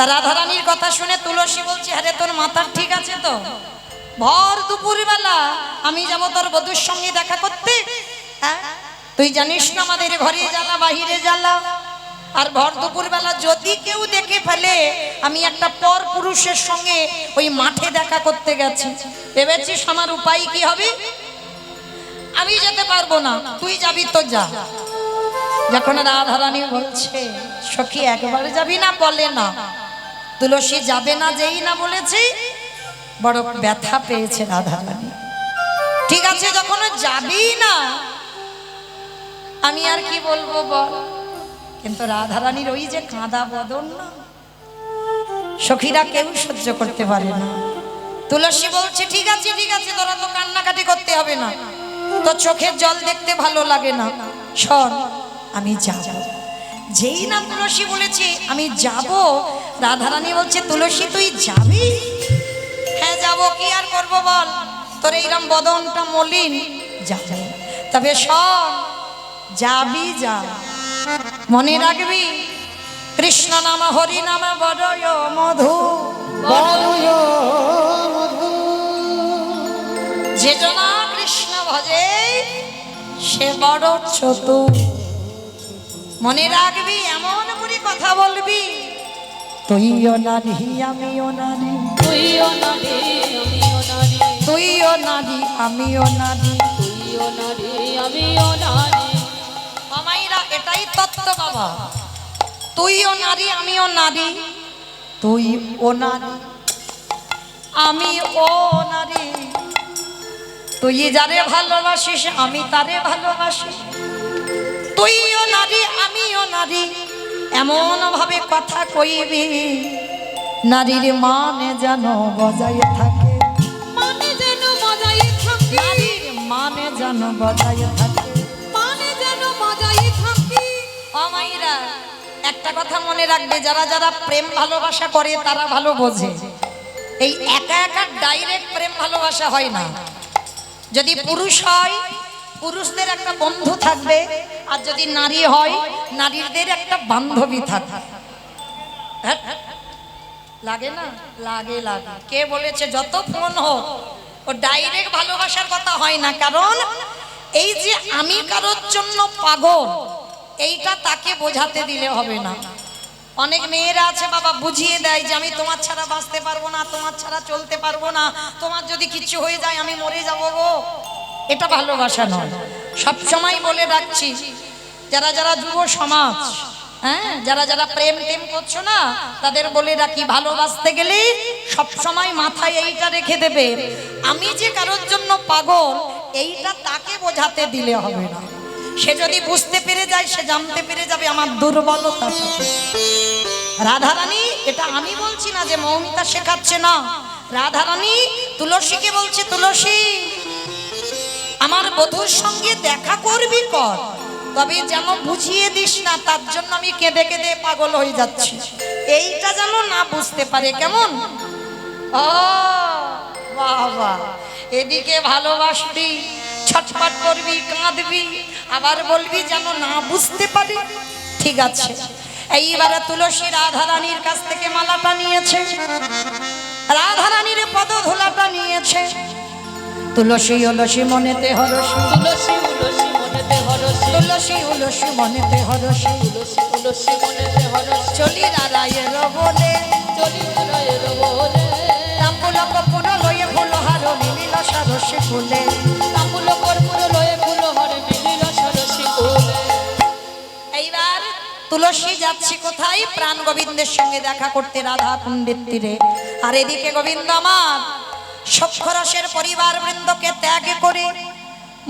তা রাধারানীর কথা শুনে তুলসী বলছে, আরে তোর মাথা ঠিক আছে তো? ভর দুপুরবেলা আমি যাবো তোর বধূর সঙ্গে দেখা করতে? হ্যাঁ, তুই জানিস না আমাদের ঘরে জ্বালা বাহিরে জ্বালা। আর ভর দুপুরবেলা যদি কেউ দেখে ফেলে আমি একটা পর পুরুষের সঙ্গে ওই মাঠে দেখা করতে গেছি, ভেবেছিস আমার উপায় কি হবে? আমি যেতে পারবো না, তুই যাবি তো যা। যখন রাধারানী বলছে, সখী একবার যাবি না? বলে না। তুলসী যাবে না, যেই না বলেছে বড় ব্যথা পেয়েছে রাধারানী। ঠিক আছে, যখন যাবি না আমি আর কি বলবো বল। কিন্তু রাধারানীর ওই যে কাঁদা বদন না, সখীরা কেউ সহ্য করতে পারে না। তুলসী বলছে, ঠিক আছে ঠিক আছে, তোরা তো কান্নাকাটি করতে হবে না, তো চোখের জল দেখতে ভালো লাগে না, শোন আমি যাব। যেই না তুলসী বলেছে আমি যাব, রাধারানী বলছে, তুলসী তুই যাবি? হ্যাঁ যাবো, কি আর করবো বল, তোর এইরকম বদনটা মলিন, যাবে। তবে শোন, যাবি যা, মনে রাখবি কৃষ্ণ নাম হরি নাম বড়য় মধু, যে জনা কৃষ্ণ ভজে সে বড় চতুর। মনে রাখবি, এমন করে কথা বলবি, তুইও নারী আমিও নারী, তুইও নারী আমিও নারী, তুইও নারী আমিও নারী, তুইও নারী আমিও নারী। মামাইরা এটাই তত্ত্ব বাবা। তুইও নারী আমিও নারী, তুই ও নারী আমি ও নারী, তুই যারে ভালোবাসিস আমি তারে ভালোবাসি, তুইও নারী আমিও নারী, এমন ভাবে কথা কইবি নারীর মানে যেন বজায় থাকে, মানে যেন বজায় থাকে, নারীর মানে যেন বজায় থাকে, মানে যেন বজায় থাকে। ও মাইরা একটা কথা মনে রাখবে, যারা যারা প্রেম ভালোবাসা করে তারা ভালো বোঝে, এই একা একা ডাইরেক্ট প্রেম ভালোবাসা হয় না। যদি পুরুষ হয় পুরুষদের একটা বন্ধু থাকবে, আর যদি নারী হয় নারীদের একটা বান্ধবী থাকবে। লাগে না? লাগে লাগে। কে বলেছে যত ফোন হোক ও ডাইরেক্ট ভালোবাসার কথা হয় না? কারণ এই যে আমি কারোর জন্য পাগল, এইটা তাকে বোঝাতে দিলে হবে না। অনেক মেয়েরা আছে বাবা, বুঝিয়ে দেয় যে আমি তোমার ছাড়া বাঁচতে পারবো না, তোমার ছাড়া চলতে পারবো না, তোমার যদি কিছু হয়ে যায় আমি মরে যাবো গো। এটা ভালোবাসা নয়। সব সময় বলে রাখছি, যারা যারা যুব সমাজ, হ্যাঁ, যারা যারা প্রেম টেম করছো না, তাদের বলে রাখি, ভালোবাসতে গেলে সব সময় মাথায় এইটা রেখে দেবে, আমি যে কারোর জন্য পাগল এইটা তাকে বোঝাতে দিলে হবে না। সে যদি বুঝতে পেরে যায়, সে জানতে পেরে যাবে আমার দুর্বলতা। রাধারানী, এটা আমি বলছি না যে মৌমিতা শেখাচ্ছে না, রাধারানী তুলসীকে বলছে, তুলসী আমার বধূর সঙ্গে দেখা করবি কর, তবে যেন বুঝিয়ে দিস না তার জন্য আমি কেঁদে কেঁদে পাগল হয়ে যাচ্ছি, এইটা যেন না বুঝতে পারে। কেমন? ও বাবা, এদিকে ভালোবাসবি, ছটফট করবি, কাঁদবি, আবার বলবি যেন না বুঝতে পারে। ঠিক আছে, এইবারে তুলসী রাধারানীর কাছ থেকে মালাটা নিয়েছে, রাধারানীর পদধূলাটা নিয়েছে। তুলসী উলসী মনেতে হরসী, তুলসী উলসী মনেতে হরসী, তুলসী উলসী মনেতে হরসী, তুলসী উলসী মনেতে হরসী, চলি রায়ের বলে, চলি রায়ের বলে, তাম্বুল কর্পূর লয়ে ফুলহার মিলিল সরসী ফুলে, তাম্বুল কর্পূর লয়ে ফুলহার মিলিল সরসী ফুলে। এইবার তুলসী যাচ্ছি কোথায়? প্রাণ গোবিন্দের সঙ্গে দেখা করতে রাধা কুণ্ডের তীরে। আর এদিকে গোবিন্দ আমার সক্ষরসের পরিবার বৃন্দকে ত্যাগ করে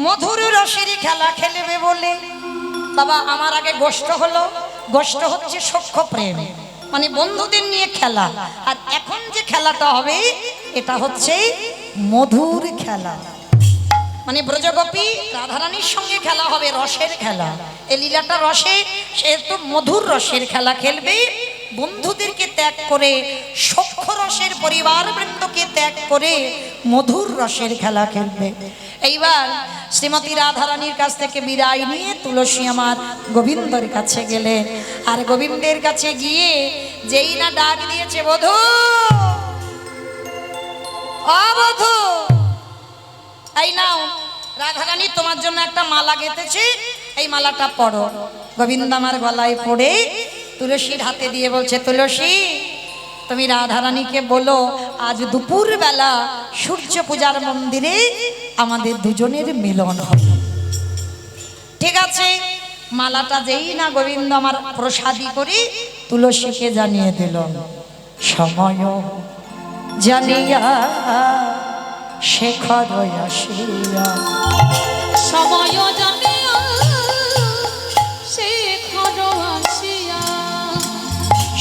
মধুর রসের খেলা খেলবে বলে, বাবা আমার আগে গোষ্ঠ হলো, গোষ্ঠ হচ্ছে সখ্য প্রেম, মানে বন্ধুদের নিয়ে খেলা, আর এখন যে খেলাটা হবে এটা হচ্ছে মধুর খেলা, মানে ব্রজগোপী রাধারানীর সঙ্গে খেলা হবে, রসের খেলা। এই লীলাটা রসে, সে তো মধুর রসের খেলা খেলবে, বন্ধুদেরকে ত্যাগ করে, সখ্য রসের পরিবার বৃন্দকে ত্যাগ করে মধুর রসের খেলা খেলবে। এইবার শ্রীমতী রাধারানীর কাছ থেকে বিদায় নিয়ে তুলসী আমার গোবিন্দর কাছে গেলেন। আর গোবিন্দের কাছে গিয়ে যেই না ডাক দিয়েছে, বধূ ও বধূ, এই নাও রাধারানী তোমার জন্য একটা মালা গেঁথেছি, এই মালাটা পড়ো। গোবিন্দ আমার গলায় পড়ে তুলসীর হাতে দিয়ে বলছে, তুলসী তুমি রাধারানীকে বলো আজ দুপুর বেলা সূর্য পূজার মন্দিরে আমাদের দুজনের মিলন হবে। ঠিক আছে। মালাটা যেই না গোবিন্দ আমার প্রসাদী করে তুলসীকে জানিয়ে দিল, সময় জানিয়া শেখর আসিয়া, সময় জানিয়া শেখর আসিয়া,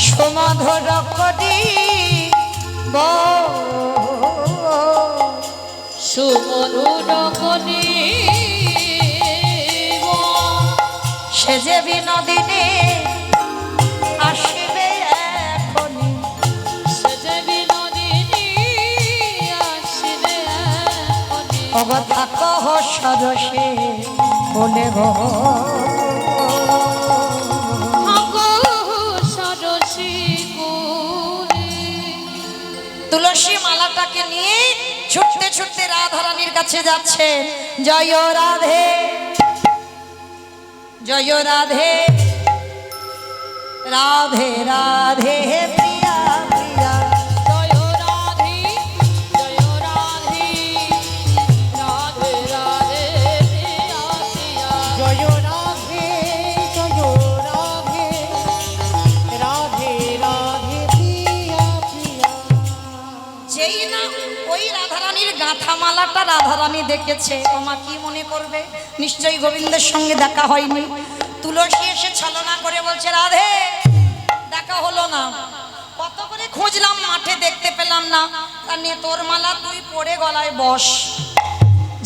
সমাধর করি সুমধুর করি সে যে বিনোদিনী আসিবে এখনি, সে যে বিনোদিনী আসিবে এখনি, অবথা কহ সরসে বলে গো সরসী কুলে। তুলসী মালাটাকে নিয়ে ছুটতে ছুটতে রাধারানীর কাছে যাচ্ছে। জয় রাধে জয় রাধে, রাধে রাধে প্রিয়া প্রিয়া, জয় রাধে জয় রাধে, রাধে রাধে প্রিয়া প্রিয়া, জয় রাধে জয় রাধে, রাধে রাধে প্রিয়া প্রিয়া। যেই না ওই রাধারানীর গাঁথা মালাটা রাধারানী দেখেছে, ওমা কি মনে করবে, নিশ্চয়ই গোবিন্দের সঙ্গে দেখা হয়নি। তুলসী এসে ছলনা করে বলছে, রাধে দেখা হলো না, কত করে খুঁজলাম মাঠে দেখতে পেলাম না, তা নে তোর মালা তুই পড়ে গলায় বস।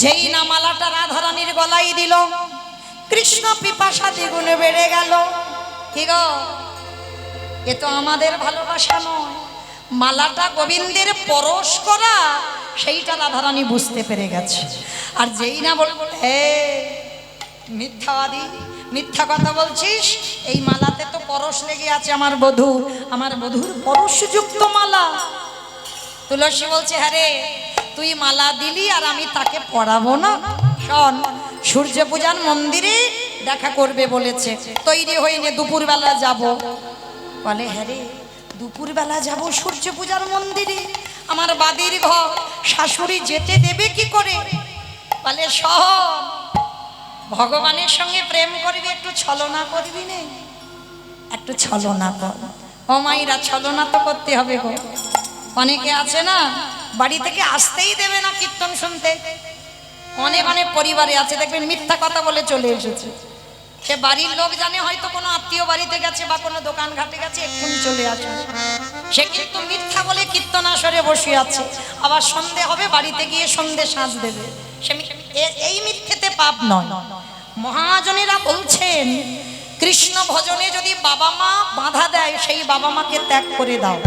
যেই না মালাটা রাধারানীর গলায় দিল, কৃষ্ণ পিপাসা দ্বিগুণে বেড়ে গেল। কি গো, এ তো আমাদের ভালোবাসা নয়, মালাটা গোবিন্দের পরশ করা, সেইটা রাধারানী বুঝতে পেরে গেছে। আর যেই না বলে হে মিথ্যাবাদী, মিথ্যা কথা বলছিস, এই মালাতে তো পরশ লেগে আছে আমার বধূ, আমার বধূর পরশযুক্ত মালা। তুলসী বলছে, হ্যাঁ রে, তুই মালা দিলি আর আমি তাকে পরাবো না। শোন, সূর্য পূজার মন্দিরে দেখা করবে বলেছে, তৈরি হয়ে নে, দুপুরবেলা যাব। বলে, হ্যাঁ রে, দুপুরবেলা যাব সূর্য পূজার মন্দিরে, আমার বাদির ঘর, শাশুড়ি যেতে দেবে কি করে? বলে, শোন, ভগবানের সঙ্গে প্রেম করবি, একটু ছলনা করবি নে, একটু ছলনা কর। ও মাইরা, ছলনা তো করতে হবে গো। অনেকে আছে না, বাড়ি থেকে আসতেই দেবে না কীর্তন শুনতে। অনেক অনেক পরিবারে আছে, দেখবেন মিথ্যা কথা বলে চলে এসেছে। সে বাড়ির লোক জানে হয়তো কোনো আত্মীয় বাড়িতে গেছে বা কোনো দোকান ঘাটে গেছে, এক্ষুনি চলে আসে। সে কিন্তু মিথ্যা বলে কীর্তন আসরে বসে আছে, আবার সন্ধে হবে বাড়িতে গিয়ে সন্ধে সাজ দেবে। সে এই মিথ্যেতে পাপ নয়। মহাজনেরা বলছেন, কৃষ্ণ ভজনে যদি বাবা মা বাধা দেয়, সেই বাবা মাকে ত্যাগ করে দাও।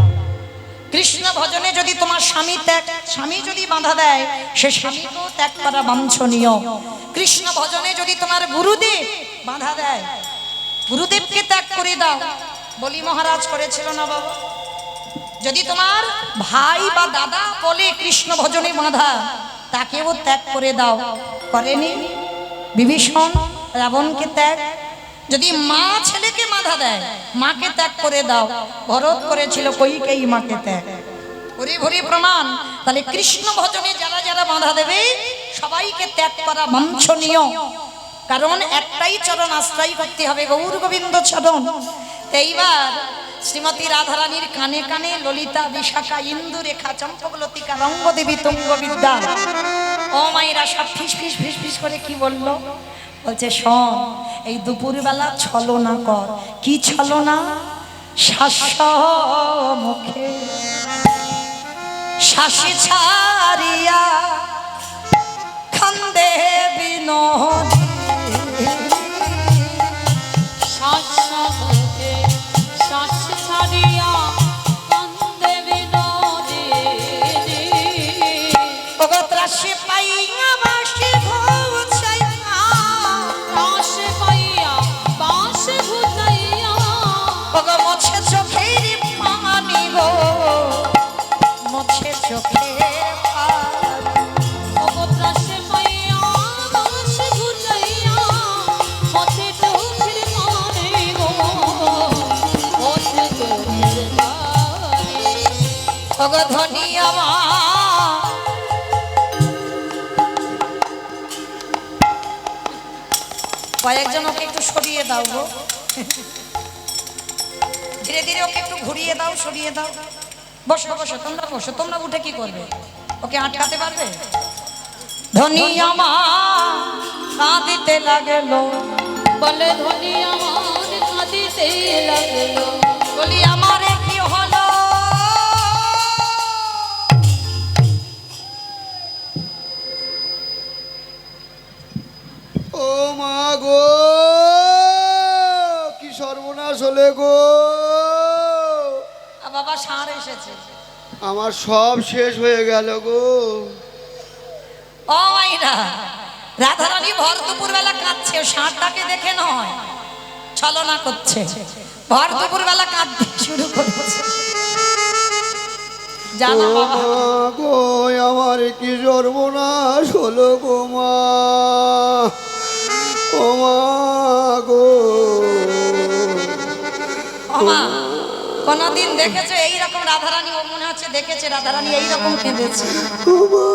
কৃষ্ণ ভজনে যদি তোমার স্বামী যদি বাধা দেয়, সে স্বামীকেও ত্যাগ করা বাঞ্ছনীয়। কৃষ্ণ ভজনে যদি তোমার গুরুদেব বাধা দেয়, গুরুদেবকে ত্যাগ করে দাও। বলি মহারাজ করেছিল না বাবা? যদি তোমার ভাই বা দাদা বলে কৃষ্ণ ভজনে বাধা, তাকেও ত্যাগ করে দাও। করেনি বিভীষণ রাবণকে ত্যাগ? যদি মা ছেলেকে বাধা দেয়, মাকে ত্যাগ করে দাও। ভরত করেছিল কইকেয়ী মাকে ত্যাগ। ভরি ভরি প্রমাণ। তাহলে কৃষ্ণ ভজনে যারা যারা বাধা দেবে, সবাইকে ত্যাগ করা বাঞ্ছনীয়। কারণ একটাই চরণ আশ্রয় করতে হবে, গৌর গোবিন্দ চরণ। এইবার শ্রীমতী রাধারানীর কানে কানে ললিতা, বিশাখা, ইন্দু রেখা, চম্পকলতিকা, রঙ্গদেবী, তুঙ্গ বিদ্যা, ও মায়েরা সব ফিস ফিস ফিস ফিস করে কি বললো? বলছে, শোন, এই দুপুরবেলা ছলনা কর। কি ছলনা? শাস্য মুখে শাসি ছাড়িয়া খন্দে বিনোদী, শাসমুখে শাস ছাড়িয়া কান্দে বিনোদিনী। ওগো ত্রাসে পাইয়া বাসি ভোগ চাই ওগো ধনী আমার কয়েকজন ওকে একটু সরিয়ে দাও গো, ধীরে ধীরে ওকে একটু ঘুরিয়ে দাও, সরিয়ে দাও। বসো বসো, তোমরা বসো। তোমরা উঠে কি করবে? ওকে আটকাতে পারবে? ধনী আমার কাঁদিতে লাগল, বলে ধনী আমার কাঁদিতে লাগলো। বলি আমারে কি হলো? ও মা গো, কি সর্বনাশ হলে গো। বাবা ষাঁড় এসেছে। আমার সব শেষ হয়ে গেল গো। ও মাইরা, রাধারানী ভর দুপুর বেলা কাঁদছে, ষাঁড়টাকে দেখে নয়, ছলনা করছে। ভর দুপুর বেলা কাঁদতে শুরু করেছে। ও জানো বাবা, মা গো, আমার কি সর্বনাশ হলো গো মা। ও মা গো, ও মা, কোনদিন দেখেছো এইরকম রাধারানী? ও মনে হচ্ছে দেখেছে রাধারানী এইরকম কেঁদেছে। ও মা।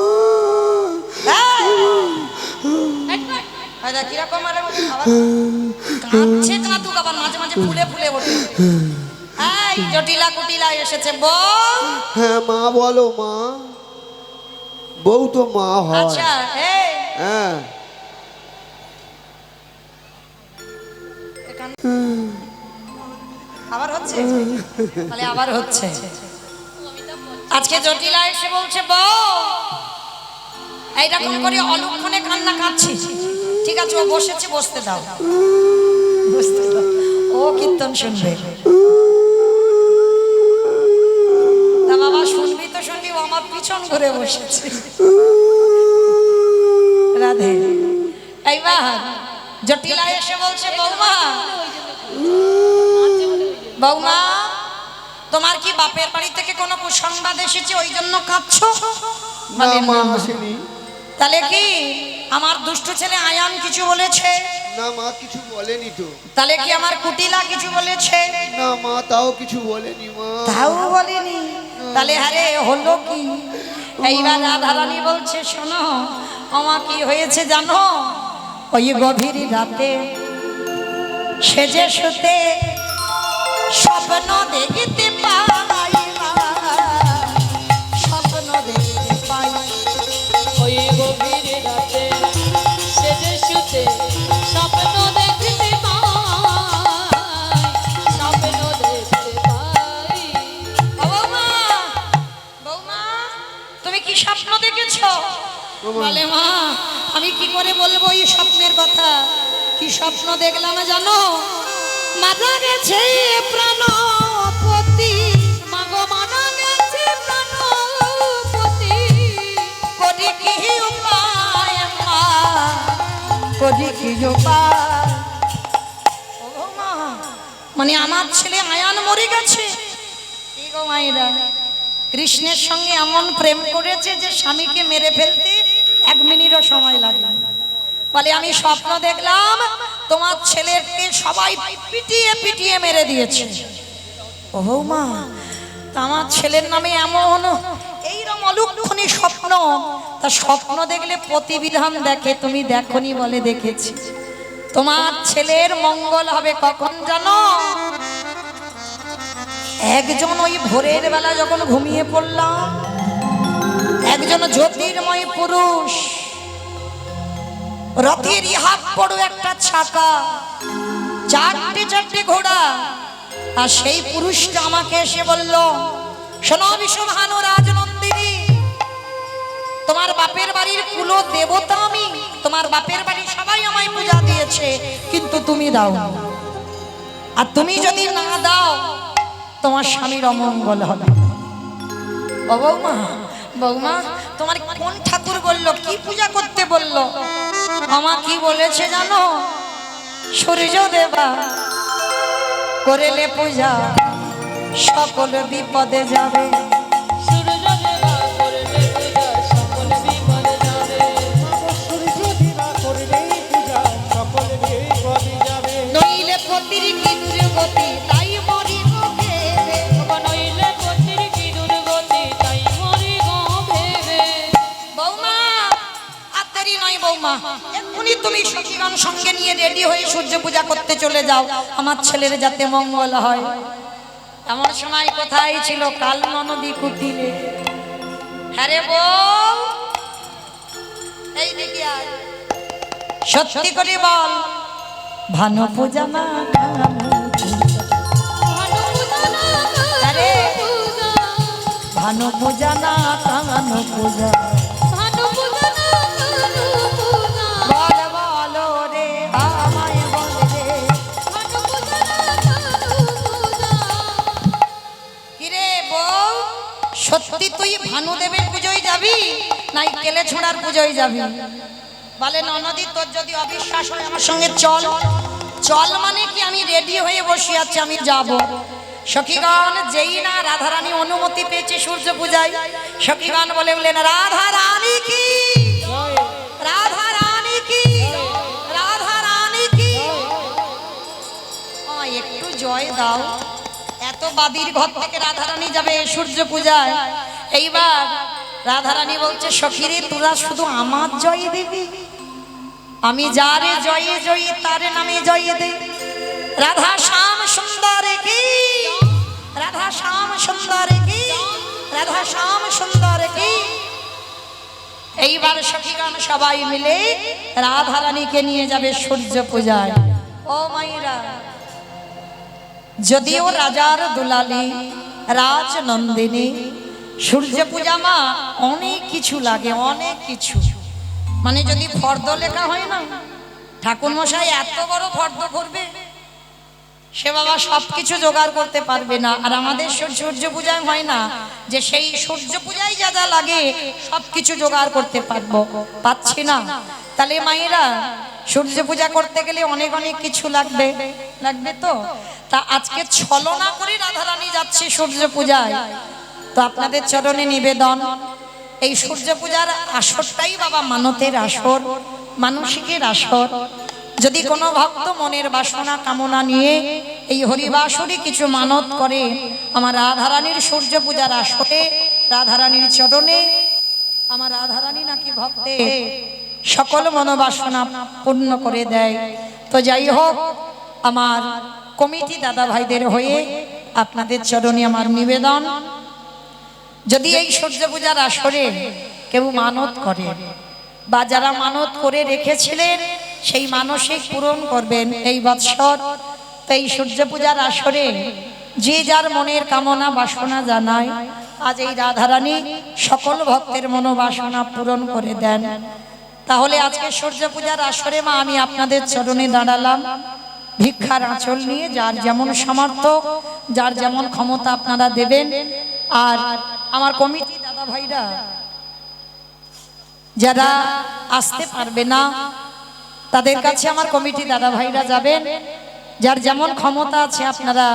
এই দেখ কিরকম আরে আবার কাঁদছে, কাঁদুক, আবার মাঝে মাঝে ফুলে ফুলে ওঠে। এই জটিলা কুটিলা এসেছে বউ। হ্যাঁ মা, বলো মা। বউ তো মা হয়। আচ্ছা এই হ্যাঁ, আবার হচ্ছে, তাহলে আবার হচ্ছে। আজকে জটিলা এসে বলছে বউ এইরকম করে অলক্ষণে কান্না কাঁদছি। ঠিক আছে, ও বসেছে, বসতে দাও, বসতে দাও, ও কীর্তন শুনবে। তা বাবা শুনবি তো শুনবি, ও আমার পিছন ঘুরে বসেছে। রাধে। এইবার জটিলা এসে বলছে বৌমা, বৌমা তোমার কি বাপের বাড়ি থেকে কোনো কুসংবাদ এসেছে ওই জন্য কাঁদছো? না বলে, মা না। আসেনি। তাহলে কি আমার দুষ্টু ছেলে আয়ান কিছু বলেছে? না মা, কিছু বলেনি তো। তাহলে কি আমার কুটিলা কিছু বলেছে? না মা, তাও কিছু বলেনি মা। তাও বলেনি। তাহলে আরে হলো কি? এইবার রাধারানী বলছে শোনো, আমার কি হয়েছে জানো? ওই গভীর রাতে সেজে শুতে স্বপ্ন দেখতে পাই, স্বপ্ন দেখতে পাই। ওই গভীর রাতে সেজে শুতে স্বপ্ন দেখতে পাই, স্বপ্ন দেখতে পাই। বৌমা, বৌমা তুমি কি স্বপ্ন দেখেছো? বলে মা আমি কি করে বলবো এই স্বপ্নের কথা। কি স্বপ্ন দেখলাম জানো? মারা গেছে প্রাণপতি, মাগো মারা গেছে প্রাণপতি। করি কি উপায় মা, করি কি উপায়? ও মা, মানে আমার ছেলে আয়ান মরে গেছে। কি গো মায়েরা, কৃষ্ণের সঙ্গে এমন প্রেম করেছে যে স্বামীকে মেরে ফেলতে 1 মিনিটও সময় লাগে। বলে আমি স্বপ্ন দেখলাম তোমার ছেলেকে সবাই পিটিয়ে পিটিয়ে মেরে দিয়েছে। ও মা, তা আমার ছেলের নামে এমন এইরকম অলক্ষণী স্বপ্ন, তা স্বপ্ন দেখলে প্রতিবিধান দেখে, তুমি দেখনি? বলে দেখেছি। তোমার ছেলের মঙ্গল হবে কখন জানো? একজন ওই ভোরের বেলা যখন ঘুমিয়ে পড়লাম, একজন জ্যোতির্ময় পুরুষ, রথের ইহাপ বড় একটা চাকা, 4টে ঘোড়া, আর সেই পুরুষটা আমাকে এসে বলল শোনো বিশ্বভানু রাজনন্দিনী, তোমার বাপের বাড়ির কুল দেবতা আমি, তোমার বাপের বাড়ি সবাই আমায় পূজা দিয়েছে, কিন্তু তুমি দাও, আর তুমি যদি না দাও তোমার স্বামীর অমঙ্গল হবে। ও বৌমা, বৌমা তোমার কোন ঠাকুর বলল, কি পূজা করতে বলল? আমা কি বলেছে জানো? সূর্য দেবা করেলে পূজা সকল বিপদে যাবে। সূর্য দেবা করবে পূজা সকল বিপদে যাবে। নইলে পতির কি দুর্গতি তাই মরিব ভেবে, নইলে পতির কি দুর্গতি মা এক্ষুনি তুমি সখীগণ সঙ্গে নিয়ে রেডি হয়ে সূর্য পূজা করতে চলে যাও, আমার ছেলের যাতে মঙ্গল হয়। এমন সময় কোথায় ছিল কাল ননদী কুটিরে। হ্যাঁ রে বউ, এই দিকে আয়, সত্যি করে বল ভানু পূজা না আরে ভানু পূজা না কানু পূজা, বল বলো রে আমায় বল রে। কিরে বউ, সত্যি তুই ভানুদেবের পুজোয় যাবি নাই কেলে ছোড়ার পুজোয় যাবি? বলে ননদি তোর যদি অবিশ্বাস হয় আমার সঙ্গে চল। চল মানে কি আমি রেডি হয়ে বসে আছি, আমি যাব। সখীগণ যেই না রাধারানী অনুমতি পেয়েছে সূর্য পূজায়, সখীগণ বলে বলেন রাধা রানী কি, রাধা রানী কি, রাধা রানী কি। একটু জয় দাও, এত বাদির ঘর থেকে রাধারানী যাবে সূর্য পূজায়। এইবার রাধারানী বলছে সখীরে তোরা শুধু আমার জয় দিবি, আমি যারে জয়ে জয়ী তারে নামে জয় দে। রাধা শ্যাম সুন্দর কি, রাধা শ্যাম সুন্দর কি, রাধা শ্যাম সুন্দর কি। এইবার সখীগণ সবাই মিলে রাধারানীকে নিয়ে যাবে সূর্য পূজায়। ও মাইরা, যদিও রাজার দুলালি রাজনন্দিনী, সূর্য পূজা মা অনেক কিছু লাগে, অনেক কিছু। মানে যদি ফর্দ লেখা হয় না, ঠাকুর মশাই এত বড় ফর্দ করবে, সে বাবা সবকিছু জোগাড় করতে পারবে না। আর আমাদের সূর্য পূজায় হয় না যে সেই সূর্য পূজায় যা যা লাগে সবকিছু জোগাড় করতে পাচ্ছি না। তাহলে মায়েরা সূর্য পূজা করতে গেলে অনেক অনেক কিছু লাগবে, লাগবে তো। তা আজকে ছলনা করে রাধারানী যাচ্ছে সূর্য পূজায়। তো আপনাদের চরণে নিবেদন, এই সূর্য পূজার আসরটাই বাবা মানতের আসর, মানসিকের আসর। যদি কোনো ভক্ত মনের বাসনা কামনা নিয়ে এই হরিবাসরে কিছু মানত করে, আমার রাধারানীর সূর্য পূজার আসরে রাধারানীর চরণে আমার রাধারানী নাকি ভক্তে সকল মনোবাসনা পূর্ণ করে দেয়। তো যাই হোক, আমার কমিটি দাদা ভাইদের হয়ে আপনাদের চরণে আমার নিবেদন, যদি এই সূর্য পূজার আসরে কেউ মানত করে বা যারা মানত করে রেখেছিলেন সেই মানসিক পূরণ করবেন এই বৎসর। তো এই সূর্য পূজার আসরে যে যার মনের কামনা বাসনা জানায়, আজ এই রাধারানী সকল ভক্তের মনোবাসনা পূরণ করে দেন। তাহলে আজকে সূর্য পূজার আসরে মা আমি আপনাদের চরণে দাঁড়ালাম ভিক্ষার আঁচল নিয়ে, যার যেমন সামর্থ্য যার যেমন ক্ষমতা আপনারা দেবেন। আর আমার কমিটি দাদা ভাইরা যারা আসতে পারবে না তাদের কাছে আমার কমিটি দাদা ভাইরা যাবেন, যার যেমন ক্ষমতা আছে আপনারা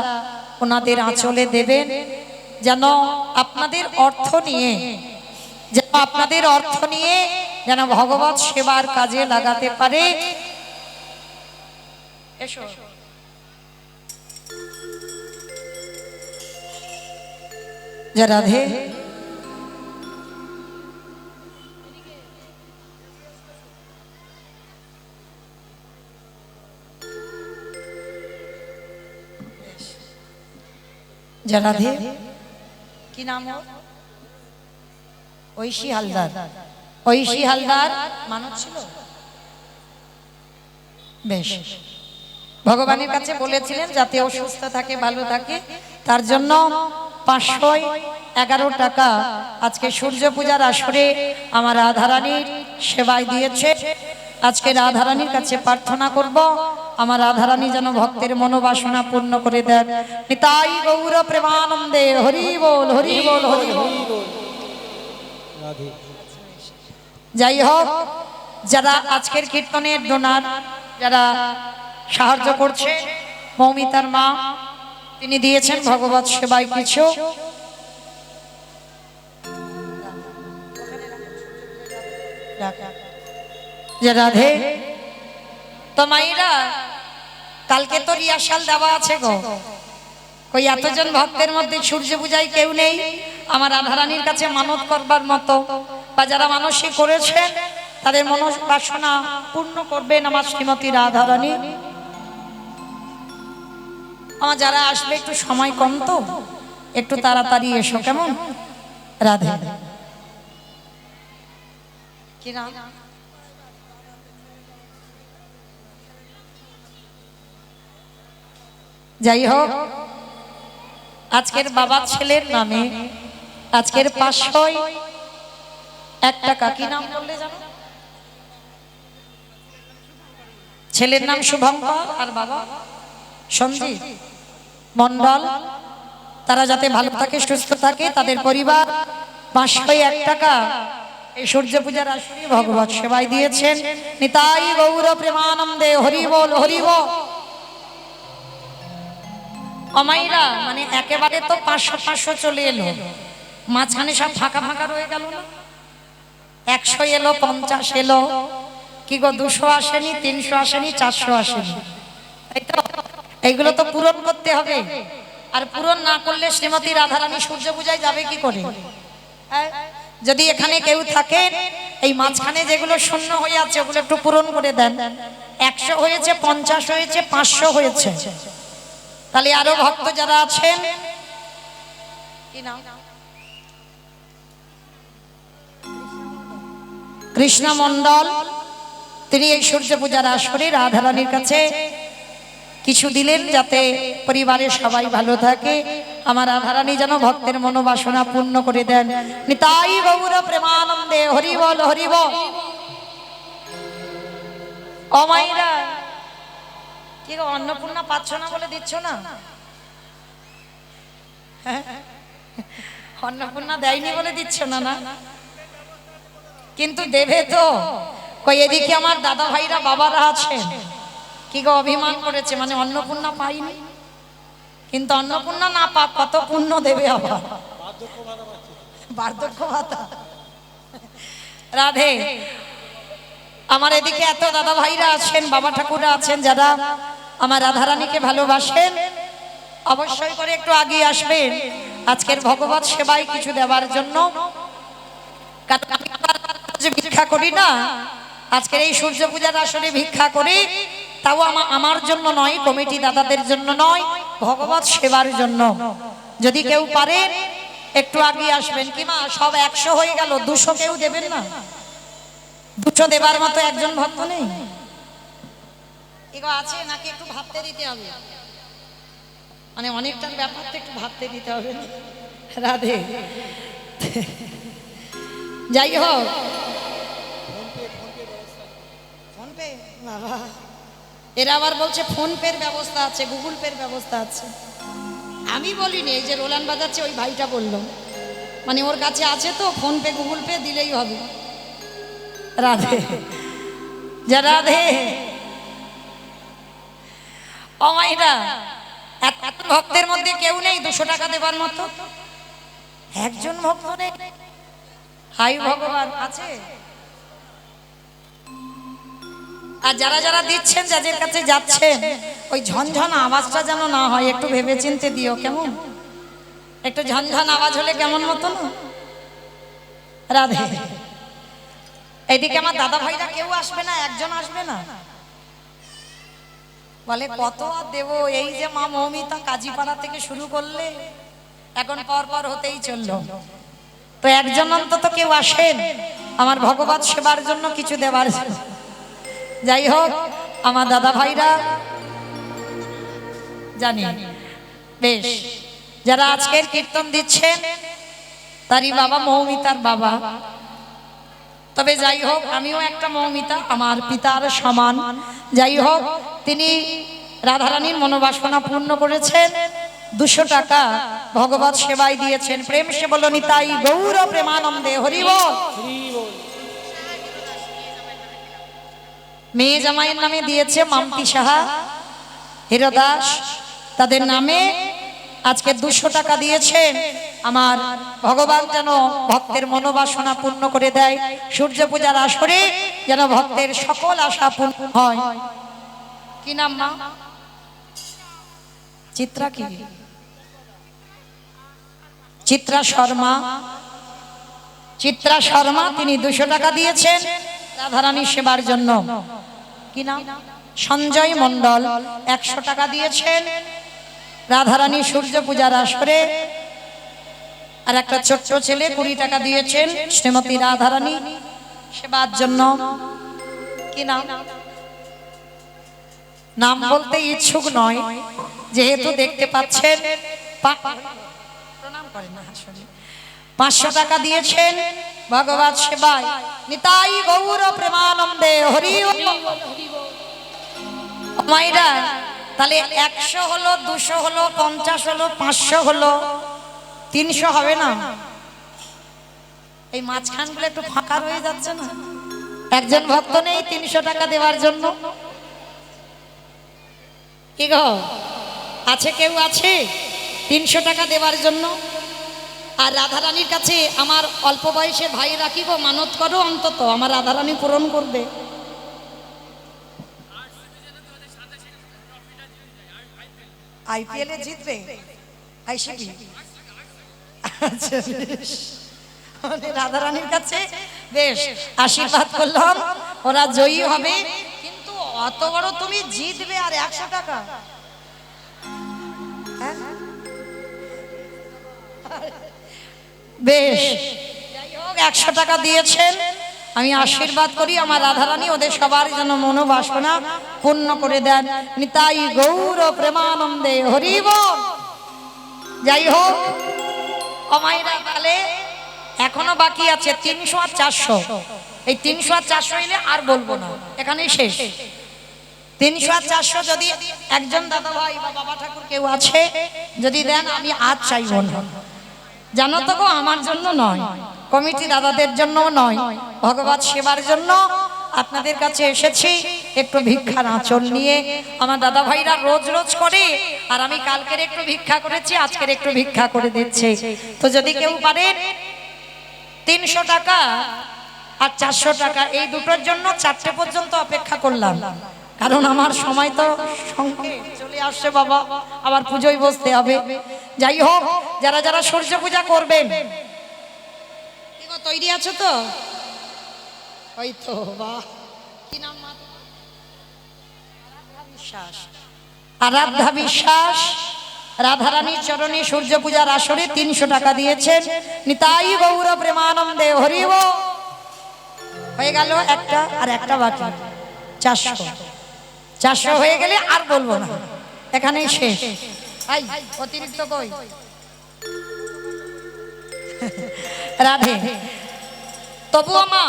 ওনাদের আঁচলে দেবেন, যেন আপনাদের অর্থ নিয়ে যেন ভগবত সেবার কাজে লাগাতে পারে। এসো জয় রাধে। জয় রাধে। কি নাম? ঐশী হালদার। ঐশী হালদার মানত ছিল। বেশ, ভগবানের কাছে বলেছিলেন যাতে অসুস্থ থাকে, ভালো থাকে, তার জন্য 511 টাকা আজকে সূর্য পূজার আসরে আমার রাধারানীর সেবায় দিয়েছে। আজকে রাধারানীর কাছে প্রার্থনা করব আমার রাধারানী যেন ভক্তের মনোবাসনা পূর্ণ করে দেন। নিতাই গৌর প্রেমানন্দে হরি বল, হরি বল, হরি বল। যাই হোক, যারা আজকের কীর্তনের ডোনার, যারা সাহায্য করছে, মৌমিতার মা তিনি দিয়েছেন ভগবত সেবায় কিছু। রাধে। তো মাইরা কালকে তো রিহার্সাল দেওয়া আছে গো, ওই এতজন ভক্তের মধ্যে সূর্য পূজায় কেউ নেই আমার রাধারানীর কাছে মানত করবার মতো, বা যারা মানসিক করেছেন তাদের মনোবাসনা পূর্ণ করবেন আমার শ্রীমতী রাধারানী। আমার যারা আসবে একটু সময় কম তো, একটু তাড়াতাড়ি এসো কেমন? রাধে। কি নাম? যাই হোক, আজকের বাবা ছেলের নামে আজকের 501 টাকা। কি নাম বললে জানো? ছেলের নাম শুভঙ্কর আর বাবা সঞ্জিত মন্ডল। তারা যাতে ভালো থাকে, সুস্থ থাকে, তাদের পরিবার 501 টাকা এই সূর্য পূজার আসরে ভগবত সেবায় দিয়েছেন। নিতাই গৌর প্রেমানন্দে হরি বল হরি বল। অমাইরা মানে একেবারে তো 500 চলে এলো, মাঝখানে সব ফাঁকা ফাঁকা রয়ে গেল না? 100 এলো, 50 এলো, কি গো 200 আসেনি, 300 আসেনি, 400 আসেনি, তাই তো? এইগুলো তো পূরণ করতে হবে। আর পূরণ না করলে শ্রীমতী রাধারানী সূর্য পূজায় যাবে কি করে? যদি এখানে কেউ থাকে, এই মাঝখানে যেগুলো শূন্য হয়ে আছে ওগুলো একটু পূরণ করে দেন। 100 হয়েছে, 50 হয়েছে, 500 হয়েছে, তাহলে আরো ভক্ত যারা আছেন, কি নাম? কৃষ্ণ মন্ডল, তিনি এই সূর্য পূজার আসরে রাধারানীর কাছে কিছু দিলেন যাতে পরিবারের সবাই ভালো থাকে। আমার রাধারানী যেন ভক্তের মনোবাসনা পূর্ণ করে দেন। নিতাই গৌর প্রেমানন্দে হরি বল হরি বল। অমাইরা কি গো, অন্নপূর্ণা পাচ্ছ না বলে দিচ্ছ না? অন্নপূর্ণা দেয়নি বলে দিচ্ছ না? না কিন্তু দেবে তো। কই এদিকে আমার দাদা ভাইরা বাবারা আছেন, কি গো অভিমান করেছে, মানে অন্নপূর্ণা পাইনি। কিন্তু অন্নপূর্ণা না পাক কত পুণ্য দেবে আবার, বার্ধক্য ভাতা। রাধে। আমার এদিকে এত দাদা ভাইরা আছেন, বাবা ঠাকুররা আছেন, যারা আমার রাধারানীকে ভালোবাসেন, অবশ্যই করে একটু আগে আসবেন আজকের ভগবত সেবায় কিছু দেওয়ার জন্য। ভিক্ষা করি না, আজকের এই সূর্য পূজার আসলে ভিক্ষা করি, তাও আমার জন্য নয়, কমিটি দাদাদের জন্য নয়, ভগবত সেবার জন্য। যদি কেউ পারে একটু আগে আসবেন। কি মা, সব 100 হয়ে গেল, 200 কেউ দেবেন না? 200 দেবার মতো একজন ভক্ত নেই? এগো আছে নাকি? একটু ভাবতে দিতে হবে, মানে অনেকটার ব্যাপার তো একটু ভাবতে দিতে হবে। রাধে। যাই হোক, ফোন পে, বাবা এরা আবার বলছে ফোন পের ব্যবস্থা আছে, গুগল পের ব্যবস্থা আছে। আমি বলিনি, এই যে রোলান বাজাচ্ছে ওই ভাইটা বলল, মানে ওর কাছে আছে তো, ফোন পে গুগল পে দিলেই হবে। রাধে। যা রাধে। অমাইরা এত ভক্তের মধ্যে কেউ নেই 200 টাকা দেবার মতো? একজন ভক্ত নেই? হাই ভগবান, আছে? আর যারা যারা দিচ্ছেন, যাদের কাছে যাচ্ছেন, ওই ঝনঝন আওয়াজটা যেন না হয়, একটু ভেবে চিনতে দিও কেমন? একটু ঝনঝন আওয়াজ হলে কেমন মতো না? রাধে। এইদিকে আমার দাদা ভাইরা কেউ আসবে না? একজন আসবে না? বলে কত আর দেবো, এই যে মা মৌমিতা কাজীপাড়া থেকে শুরু করলে এখন পর পর হতেই চললো। তো একজন অন্তত কেউ আসেন আমার ভগবত সেবার জন্য কিছু দেবার। যাই হোক, আমার দাদা ভাইরা জানি বেশ, যারা আজকের কীর্তন দিচ্ছেন তারই বাবা মৌমিতার বাবা। তবে যাই হোক, আমিও একটা মৌমিতা, আমার পিতার সমান। যাই হোক, তিনি রাধারানীর মনোবাসনা পূর্ণ করেছেন, 200 টাকা ভগবত সেবায় দিয়েছেন। প্রেম সে বলো নিতাই গৌর প্রেমানন্দে হরি বল। মেয়ে জামাইয়ের নামে দিয়েছে মাম্পি সাহা, হিরদাস, তাদের নামে আজকে 200 টাকা দিয়েছেন। আমার ভগবান যেন ভক্তের মনোবাসনা পূর্ণ করে দেয়, সূর্য পূজার আসরে যেন ভক্তের সকল আশা পূর্ণ হয়। কি নাম মা? চিত্রা। কি চিত্রা শর্মা? চিত্রা শর্মা, তিনি 200 টাকা দিয়েছেন। রাধারানী সেবার জন্য। কি নাম? সঞ্জয় মণ্ডল 100 টাকা দিয়েছেন রাধারানী সূর্য পূজার আসরে। আর একটা ছোট্ট ছেলে 20 টাকা দিয়েছেন শ্রীমতী রাধারানী সেবার জন্য। কি নাম? নাম বলতে ইচ্ছুক নয়, যেহেতু দেখতে পাচ্ছেন প্রণাম করেন না। 500 টাকা দিয়েছেন ভগবত সেবায়। নিতাই গৌর প্রেমানন্দে হরি মাইরা। তাহলে 100 হলো, 200 হলো, 50 হলো, 500 হলো, 300 হবে না? এই মাঝখানগুলো একটু ফাঁকা রয়ে যাচ্ছে না? একজন ভক্ত নেই 300 টাকা দেওয়ার জন্য? কি গো, আছে কেউ? আছে 300 টাকা দেওয়ার জন্য? আর রাধারানীর কাছে আমার অল্প বয়সের ভাই রাখিব, মানত করো অন্তত আমার রাধারানী পূরণ করবে। আইপিএল এ জিতবে আইসিবি। আচ্ছা বেশ, রাধারানীর কাছে বেশ আশীর্বাদ করলাম, ওরা জয়ী হবে। কিন্তু অত বড় তুমি জিতবে আর 100 টাকা? বেশ, যাই হোক 100 টাকা দিয়েছেন। আমি আশীর্বাদ করি আমার রাধারানী ওদের সবার যেন মনোবাসনা পূর্ণ করে দেন। নিতাই গৌর প্রেমানন্দে হরি বল। যাই হোক অমাইরা, তাহলে এখনো বাকি আছে 300 আর 400। এই 300 আর 400 এলে আর বলবো না, এখানেই শেষ। 300 আর 400 যদি একজন দাদা ভাই বা বাবা ঠাকুর কেউ আছে যদি দেন, আমি আজ চাইব না। জানো তো গো, আমার জন্য নয়, কমিটি দাদাদের জন্য নয়, ভগবত সেবার জন্য আপনাদের কাছে এসেছি একটু ভিক্ষার আঁচল নিয়ে। আমার দাদা ভাইরা রোজ রোজ করে, আর আমি কালকের একটু ভিক্ষা করেছি, আজকের একটু ভিক্ষা করে দিচ্ছে। তো যদি কেউ পারেন 300 টাকা আর 400 টাকা, এই দুটোর জন্য 4টে পর্যন্ত অপেক্ষা করলাম, কারণ আমার সময় তো সঙ্গে চলে আসছে বাবা, আবার পুজোয় বসতে হবে। যাই হোক, যারা যারা সূর্য পূজা করবেন তৈরি আছো তো? ওই তো, বাহ, কি নাম? আরাধ্যা বিশ্বাস রাধারানীর চরণে সূর্য পূজার আসরে 300 টাকা দিয়েছেন। নিতাই গৌর প্রেমানন্দে হরি বল। হয়ে গেল একটা, আর একটা বাকি 400 হয়ে গেলে আর বলবো না, এখানেই শেষ। আই অতিরিক্ত কই রাধে। তবুও মা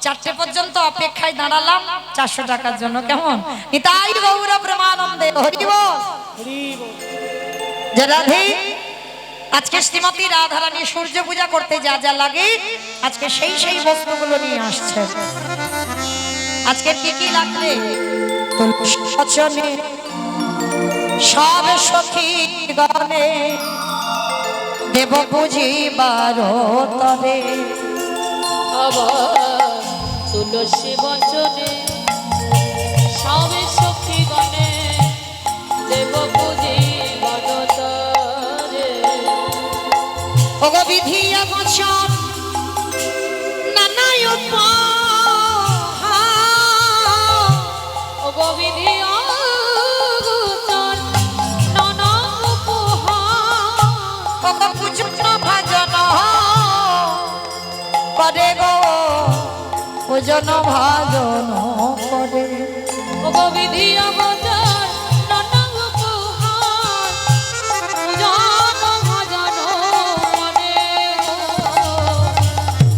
4টে পর্যন্ত অপেক্ষায় দাঁড়ালাম 400 টাকার জন্য। কেমন? নিতাই গৌর প্রেমানন্দে হরি বল। যে রাধে, আজকে শ্রীমতী রাধারানী সূর্য পূজা করতে যা যা লাগে আজকে সেই সেই বস্তুগুলো নিয়ে আসছে। আজকে কি কি লাগবে? সচনে সব সখী গণে দেব পুজিবার তরে। আবার তুলসী বচনে সবে সখী গণে দেব পুজি বদতরে। ওগো বিধিয়া বচন নানা উপহার, ওগো বিধিয়া বচন নানা উপহার। ওগো পূজন ভজন করে গো, পূজন ভজন করে। ওগো বিধিয়া বচন নানা উপহার, পূজন ভজন করে গো,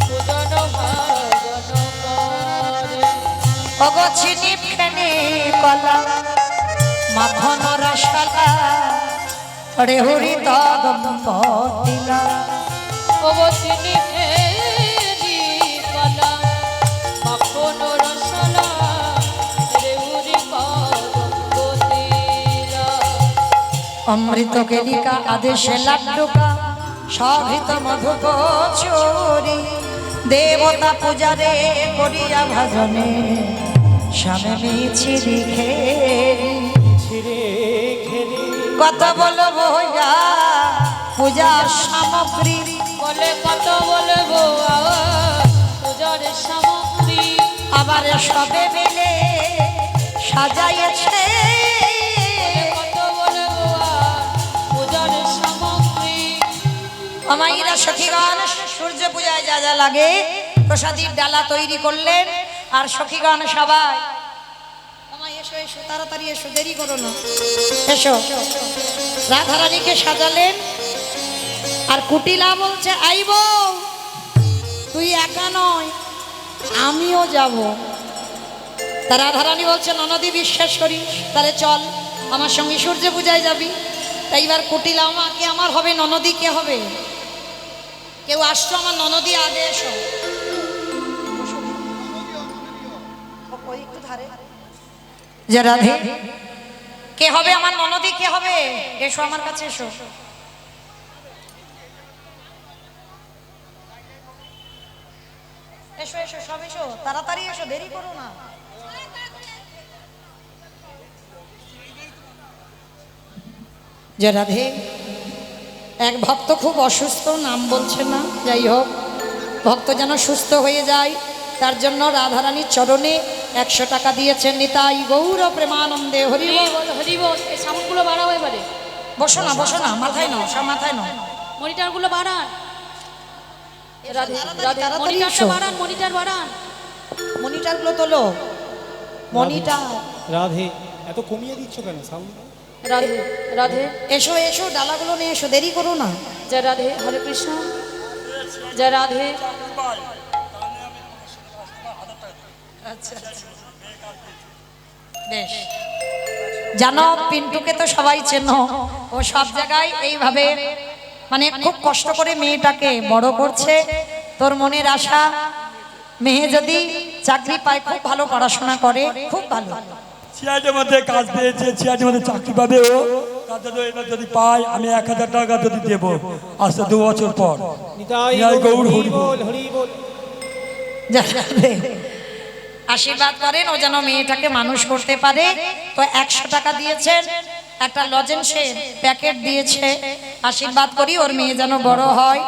পূজন ভজন করে। ওগো চিনি ফেনে কলা মাখন রসলা রে হরি দম্পতিলা। ওগো চিনি ফেনি কলা মাখন রসলা রেউরি কদম্বতিলা। অমৃত কেলিকা আদেশে লাড্ডুকা সভিত মধু কচুরি। দেবতা পূজারে করিয়া ভজনে স্বামী মিছিরি খেরি। কত বলবো ইয়া পূজার সামগ্রী, বলে কত বলবো আবার পূজার সামগ্রী। আবার সবে মিলে সাজাইছে কত বলে গোয়া পূজার সামগ্রী। আমাইরা সখীগণ সূর্য পূজায় যা যা লাগে প্রসাদীর ডালা তৈরি করলেন। আর সখীগণ সবাই আমায় এসো এসো তাড়াতাড়ি এসো, দেরি করো না, এসো। রাধারানীকে সাজালেন। আর কুটিলা বলছে আইব, তুই একা নয় আমিও যাব। তা রাধারানী বলছে ননদি বিশ্বাস করিস, তাহলে চল আমার সঙ্গে সূর্য পূজায় যাবি। তাই এবার কুটিলা আমাকে আমার হবে, ননদি কে হবে? কেউ আসছো আমার ননদি, আগে এসো। যে রাধে কে হবে আমার ননদি, কে হবে? এসো আমার কাছে এসো। এসো এসো সব এসো, তাড়াতাড়ি এসো, দেরি করো না। যে রাধে এক ভক্ত খুব অসুস্থ, নাম বলছে না, যাই হোক ভক্ত যেন সুস্থ হয়ে যায় তার জন্য রাধারানীর চরণে 100 টাকা দিয়েছেন। নিতাই গৌর প্রেমানন্দে হরি হরি বল। বল হরি বল। এই সামনগুলো বাড়াও এবারে, বসো না বসো না, মাথায় নাও, সব মাথায় নাও। মনিটরগুলো বাড়ান। রাধে তাড়াতাড়ি, রাধে তাড়াতাড়ি মনিটরটা এসো। বাড়ান, মনিটর বাড়ান। মনিটরগুলো তোলো, মনিটর। রাধে এত কমিয়ে দিচ্ছ কেন সাউন্ড? রাধে রাধে এসো এসো, ডালাগুলো নিয়ে এসো, দেরি করো না। জয় রাধে, হরে কৃষ্ণ। জয় রাধে। বেশ, জানো পিন্টুকে তো সবাই চেনো, ও সব জায়গায় এইভাবে মানে খুব কষ্ট করে মেয়েটাকে বড় করছে। তোর মনের আশা মেয়ে যদি চাকরি পায়, খুব ভালো পড়াশোনা করে, খুব ভালো। সিআইডির মধ্যে কাজ পেয়েছে, সিআইডির মধ্যে চাকরি পাবে ও। কাজে তো এবার যদি পাই আমি 1000 টাকা যদি দেব আসতে 2 বছর পর। নিতাই নিতাই গৌর হরি হরি বল। বল হরি বল। যাবে। আশীর্বাদ করেন ও যেন মেয়েটাকে মানুষ করতে পারে। তো 100 টাকা দিয়েছেন, একটা লজেন্সের প্যাকেট দিয়েছে। আশীর্বাদ করি ওর মেয়ে যেন বড় হয়,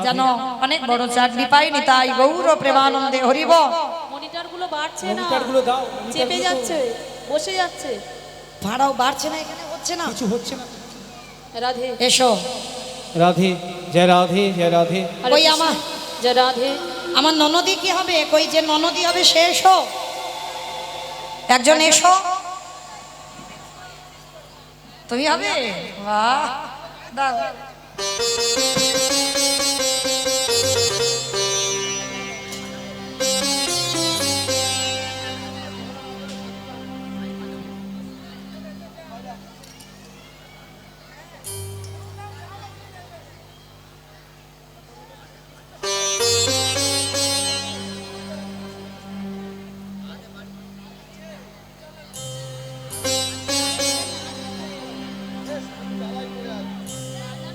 যেন অনেক বড় চাকরি পায়। নিতাই গৌর প্রেমানন্দে হরি বল। মনিটরগুলো বাড়ছে না, মনিটরগুলো দাও, চেপে মনিটরগুলো তো যাচ্ছে, বসে যাচ্ছে। ভাড়াও বাড়ছে না, এখানে হচ্ছে না। কিছু হচ্ছে না। রাধে এসো। রাধে জয় রাধে জয় রাধে। হরে ওই কৃষ্ণ। আমার জয় রাধে। আমার ননদি কি হবে? কই যে ননদি হবে সে এসো, একজন এসো। তুমি হবে? বাহ, দাও।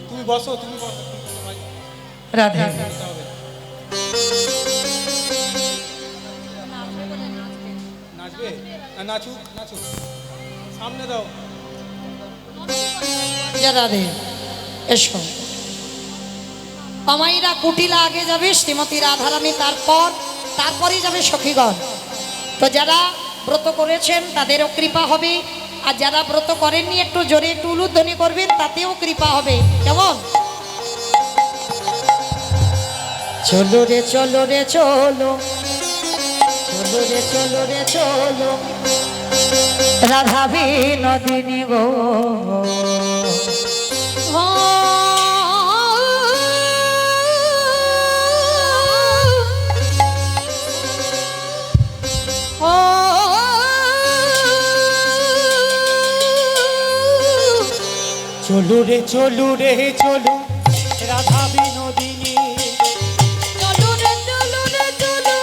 তুমি বসো, তুমি বসো। রাধে নাচবে? নাচুক নাচুক, সামনে দাও। রাধে এসো। আমাইরা কুটিলা আগে যাবে, শ্রীমতী রাধারানী তারপরেই যাবে সখীগণ। তো যারা ব্রত করেছেন তাদেরও কৃপা হবে, আর যারা ব্রত করেননি একটু জোরে একটু উলুধ্বনি করবেন, তাতেও কৃপা হবে। কেমন? চলো রে চলো রে চলো, চলো রে চলো রে চলো, রাধা বিনোদিনী গো। চলু রে চলু রে চলু, রাধা বিনোদিনী। চলো রে চলো রে চলো,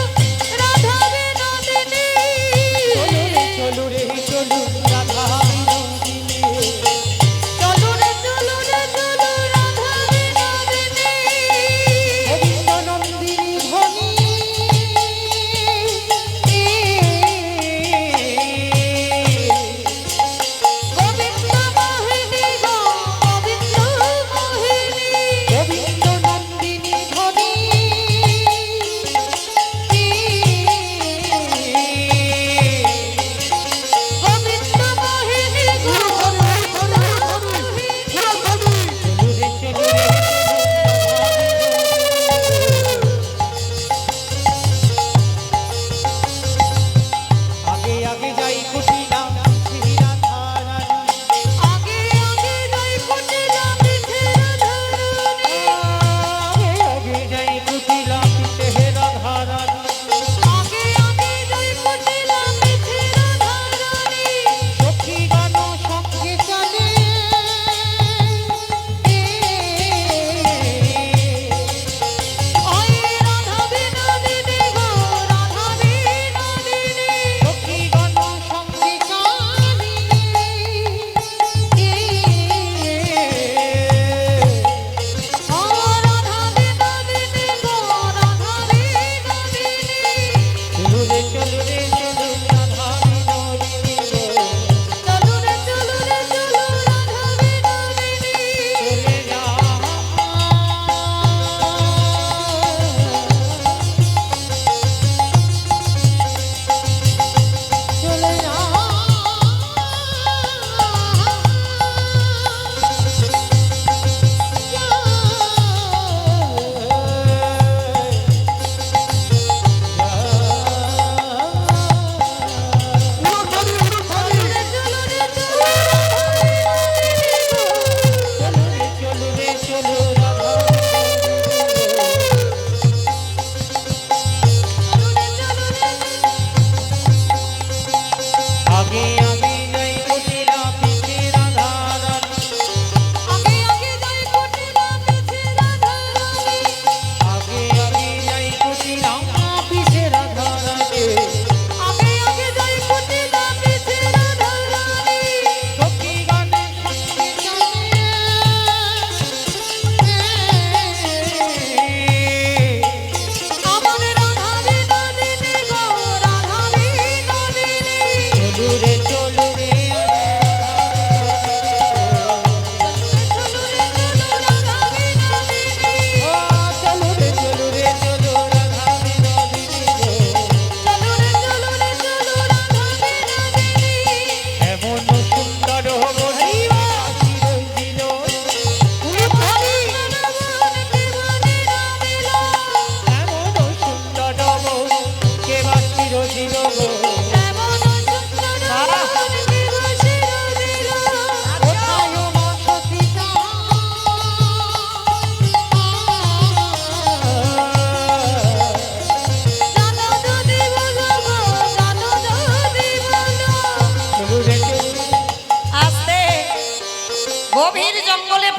রাধা বিনোদিনী। চলু রে চলু, রাধা বিনোদিনী। চলো রে চলো রে চলো, রাধা বিনোদিনী। গোবিন্দ নন্দিনী ধ্বনি। গোবিন্দ মোহিনী গো, গোবিন্দ মোহিনী।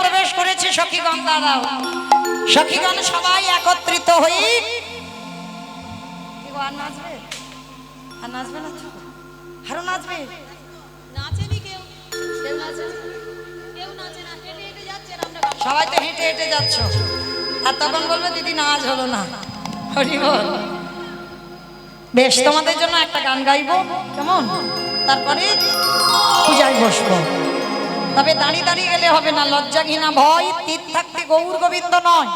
প্রবেশ করেছে সখীগণ। দাঁড়াও সখীগণ সবাই একত্রিত হই। কি গো, আর নাচবে? আর নাচবে না তো? আরো নাচবে? নাচেনি কেউ, কেউ নাচে, কেউ নাচে না, হেঁটে হেঁটে যাচ্ছেন আমরা গান। সবাই তো হেঁটে হেঁটে যাচ্ছ, আর তখন বলবে দিদি নাচ হলো না। হরি বল। বেশ, তোমাদের জন্য একটা গান গাইবো, কেমন? তারপরে পূজায় বসবো। তবে দাঁড়িয়ে দাঁড়িয়ে গেলে হবে না, লজ্জা ঘৃণা ভয় তীর থাকতে গৌর গোবিন্দ নয়।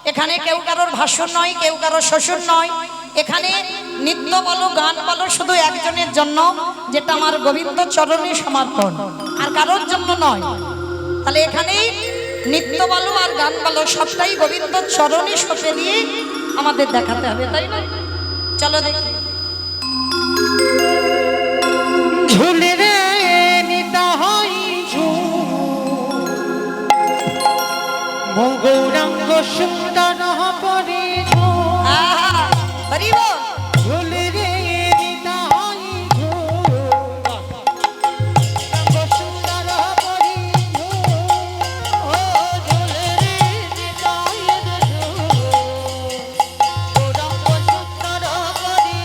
এখানে কেউ কারোর ভাষণ নয়, কেউ কারোর শ্বশুর নয়। এখানে নৃত্য বলো গান বলো শুধু একজনের জন্য, যেটা আমার গোবিন্দ চরণে সমর্পণ, আর কারোর জন্য নয়। তাহলে এখানেই নৃত্য বলো আর গান বলো সবটাই গোবিন্দ চরণে সঁপে দিয়ে আমাদের দেখাতে হবে, তাই না? চলো দেখি। ঝুলে রে নিতা হই গৌরাঙ্গ সুন্দর পরে আহা, হরি বল। ঝুলে রে নিতা হই গৌরাঙ্গ সুন্দর পরে ও ঝুলে রে নিতা হই গৌরাঙ্গ সুন্দর পরে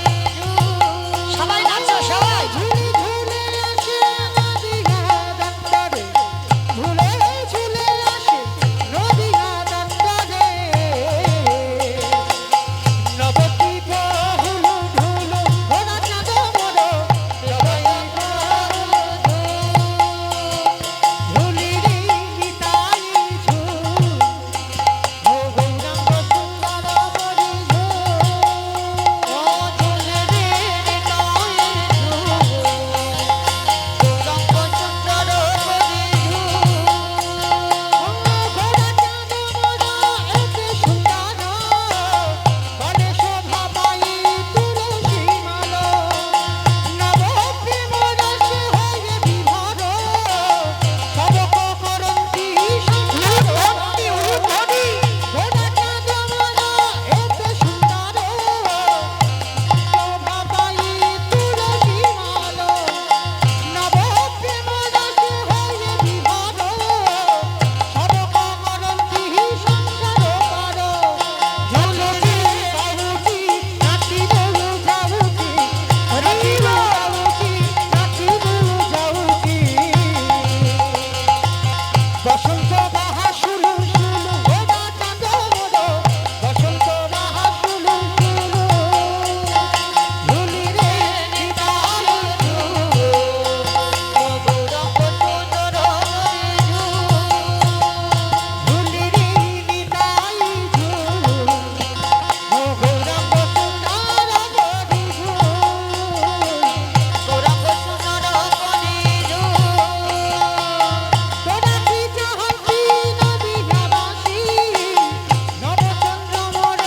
সবাই নাচো, সবাই। ঝুলে ঝুলে আসে নদিয়া দন্তরে ঝুলে ঝুলে আসে নদিয়া দন্তরে নবতী বহুল ঢুল ঘোড়া চাঁদ মোর নবতী বহুল ঝুলি রে নিতাই ঝুল ও গৌরাঙ্গ সুন্দর পরি ঝুল ও ঝুলে রে নিতাই বসন্ত বাহা শুলু শুলু গোদা চাঁদ মোর বসন্ত বাহা শুলু শুলু ঝুলি রে নিতাই ঝুল ও গৌরাঙ্গ সুন্দর ঝুলি রে নিতাই ঝুল ও গৌরাঙ্গ সুন্দর গৌরাঙ্গ সুন্দর তোরা কি চাহতি নদিয়াবাসী নবচন্দ্র মোর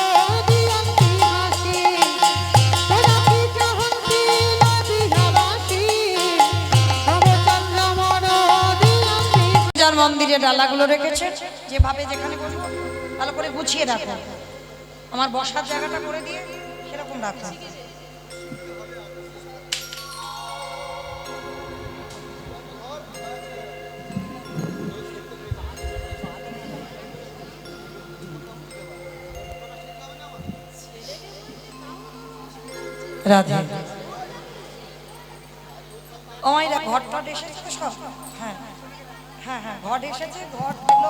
দিয়ন্তি হাসি তোরা কি চাহতি নদিয়াবাসী নবচন্দ্র মোর দিয়ন্তি পূজার মন্দিরে ডালাগুলো রেখেছে, যেভাবে যেখানে বসবো ভালো করে গুছিয়ে রাখো। আমার বসার জায়গাটা করে দিয়ে সেরকম রাখো। রাধে। ও মাইরা ঘট টট এসেছে তো সব? হ্যাঁ হ্যাঁ হ্যাঁ, ঘট এসেছে। ঘটগুলো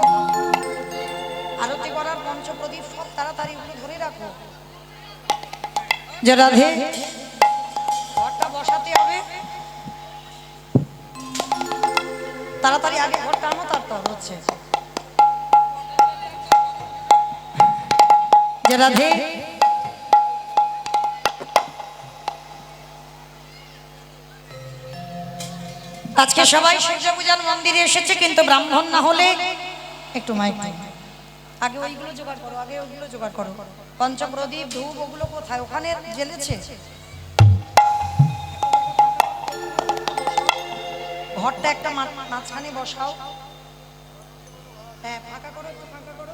আরতি করার পঞ্চপ্রদীপ সব তাড়াতাড়ি ওগুলো ধরে রাখো। যে রাধে, ঘরটা বসাতে হবে তাড়াতাড়ি, আগে ঘরটা আনো, তারপর হচ্ছে। যে রাধে, আজকে সবাই সূর্য পূজার মন্দিরে এসেছে, কিন্তু ব্রাহ্মণ না হলে একটু মাইক আগে ওইগুলো জোগাড় করো, আগে ওইগুলো জোগাড় করো। পঞ্চপ্রদীপ ধূপ ওগুলো কোথায়? ওখানে জ্বেলেছে। ঘরটা একটা মাঝখানে বসাও। হ্যাঁ, ফাঁকা করো, একটু ফাঁকা করো।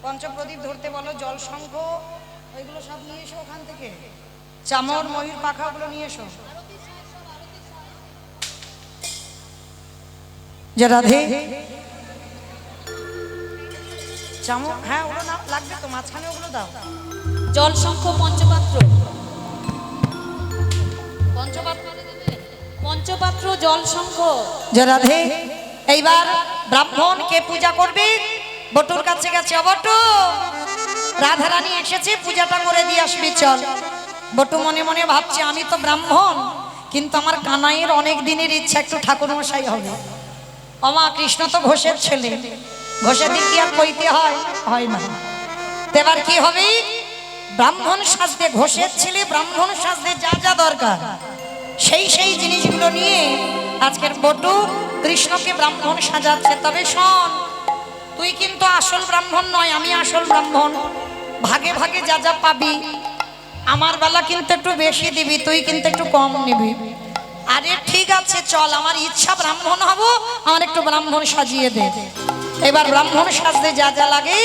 পঞ্চপ্রদীপ ধরতে বলো। জল শঙ্খ ওইগুলো সব নিয়ে এসো ওখান থেকে। চামর ময়ূর পাখা ওগুলো নিয়ে এসো। যে রাধে, চামচ, হ্যাঁ ওগুলো না লাগবে তো, মাঝখানে ওগুলো দাও। জল শঙ্খ পঞ্চপাত্র, পঞ্চপাত্র দেবে? পঞ্চপাত্র জল শঙ্খ। রাধে, এইবার ব্রাহ্মণকে পূজা করবি। বটুর কাছে গেছে, বটু রাধারানী এসেছে, পূজাটা করে দিয়ে আসবি চল। বটু মনে মনে ভাবছে আমি তো ব্রাহ্মণ, কিন্তু আমার কানাইয়ের অনেক দিনের ইচ্ছা একটু ঠাকুর মশাই হবে। অমা কৃষ্ণ তো ঘোষের ছেলে, ঘোষের দিন কি আর কইতে হয়? হয় না। তো এবার কি হবে? ব্রাহ্মণ সাজতে, ঘোষের ছেলে ব্রাহ্মণ সাজতে যা যা দরকার সেই সেই জিনিসগুলো নিয়ে আজকের বটু কৃষ্ণকে ব্রাহ্মণ সাজাচ্ছে। তবে শোন, তুই কিন্তু আসল ব্রাহ্মণ নয়, আমি আসল ব্রাহ্মণ। ভাগে ভাগে যা যা পাবি, আমার বেলা কিন্তু একটু বেশি দিবি, তুই কিন্তু একটু কম নিবি। আরে ঠিক আছে চল, আমার ইচ্ছা ব্রাহ্মণ হব, আমার একটু ব্রাহ্মণ সাজিয়ে দে। এবার ব্রাহ্মণ সাজতে যা যা লাগে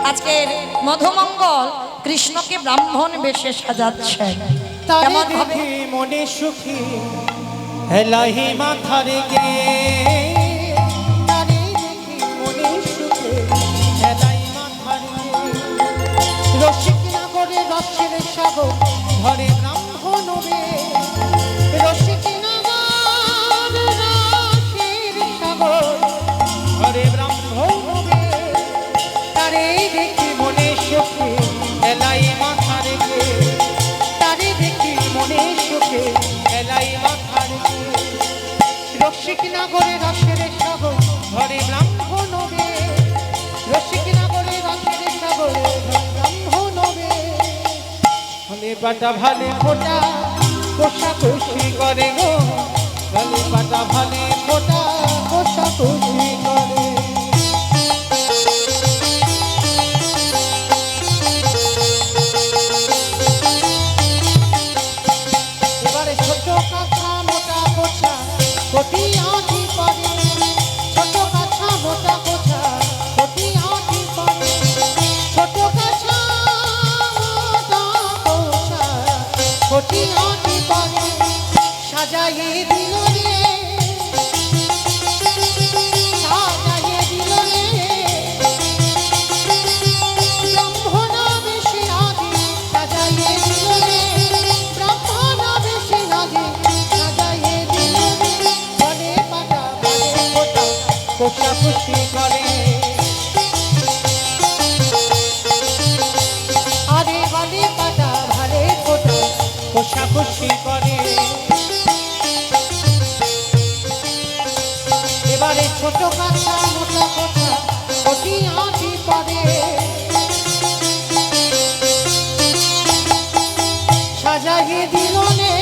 আজকের মধুমঙ্গল কৃষ্ণকে ব্রাহ্মণ বেশে সাজাচ্ছে। তারে কেমন হবে? দেখি মনে সুখী হেলাহি মাথার গে, তারে দেখি মনে সুখী হেলাই মাথার গে। রসিক নগরে রসের সাগর ধরে ব্রাহ্মণ বে, রসিক নগরে রসের সাগর ধরে ব্রাহ্মণ বে। তারে দেখি মনে সুখী হেলাই মাথার গে, তারে দেখি মনে সুখে এলাই মাথার গে। রসিক নগরে রসের সাগর ধরে ব্রাহ্মণ বে, রসিক নগরে রসের সাগর ধরে ব্রাহ্মণ বে। হলে বাটা ভালে ফোটা কোষা খুশি করে গো, হলে বাটা ভালে ফোটা কোষা খুশি করে। এবারে ছোট কাছা মোটা কোছা কোটি আঁটি পড়ে, ছোট কাছা মোটা কোছা কোটি আঁটি পড়ে, ছোট কাছা মোটা কোছা কোটি আঁটি পড়ে। সাজাইয়ে দিল রে, সাজাইয়ে দিল রে ব্রাহ্মণ বেশে আগে, সাজাইয়ে দিল রে ব্রাহ্মণ বেশে আগে, সাজাইয়ে দিল রে। বলে পাটা বলে ফোটা কোষা খুশি করে, আরে বলে পাটা ভালে ফোটা কোষা খুশি করে। এবারে ছোট কাছা মোটা কোঠা কোটি আঁটি পড়ে, সাজাইয়ে দিল রে,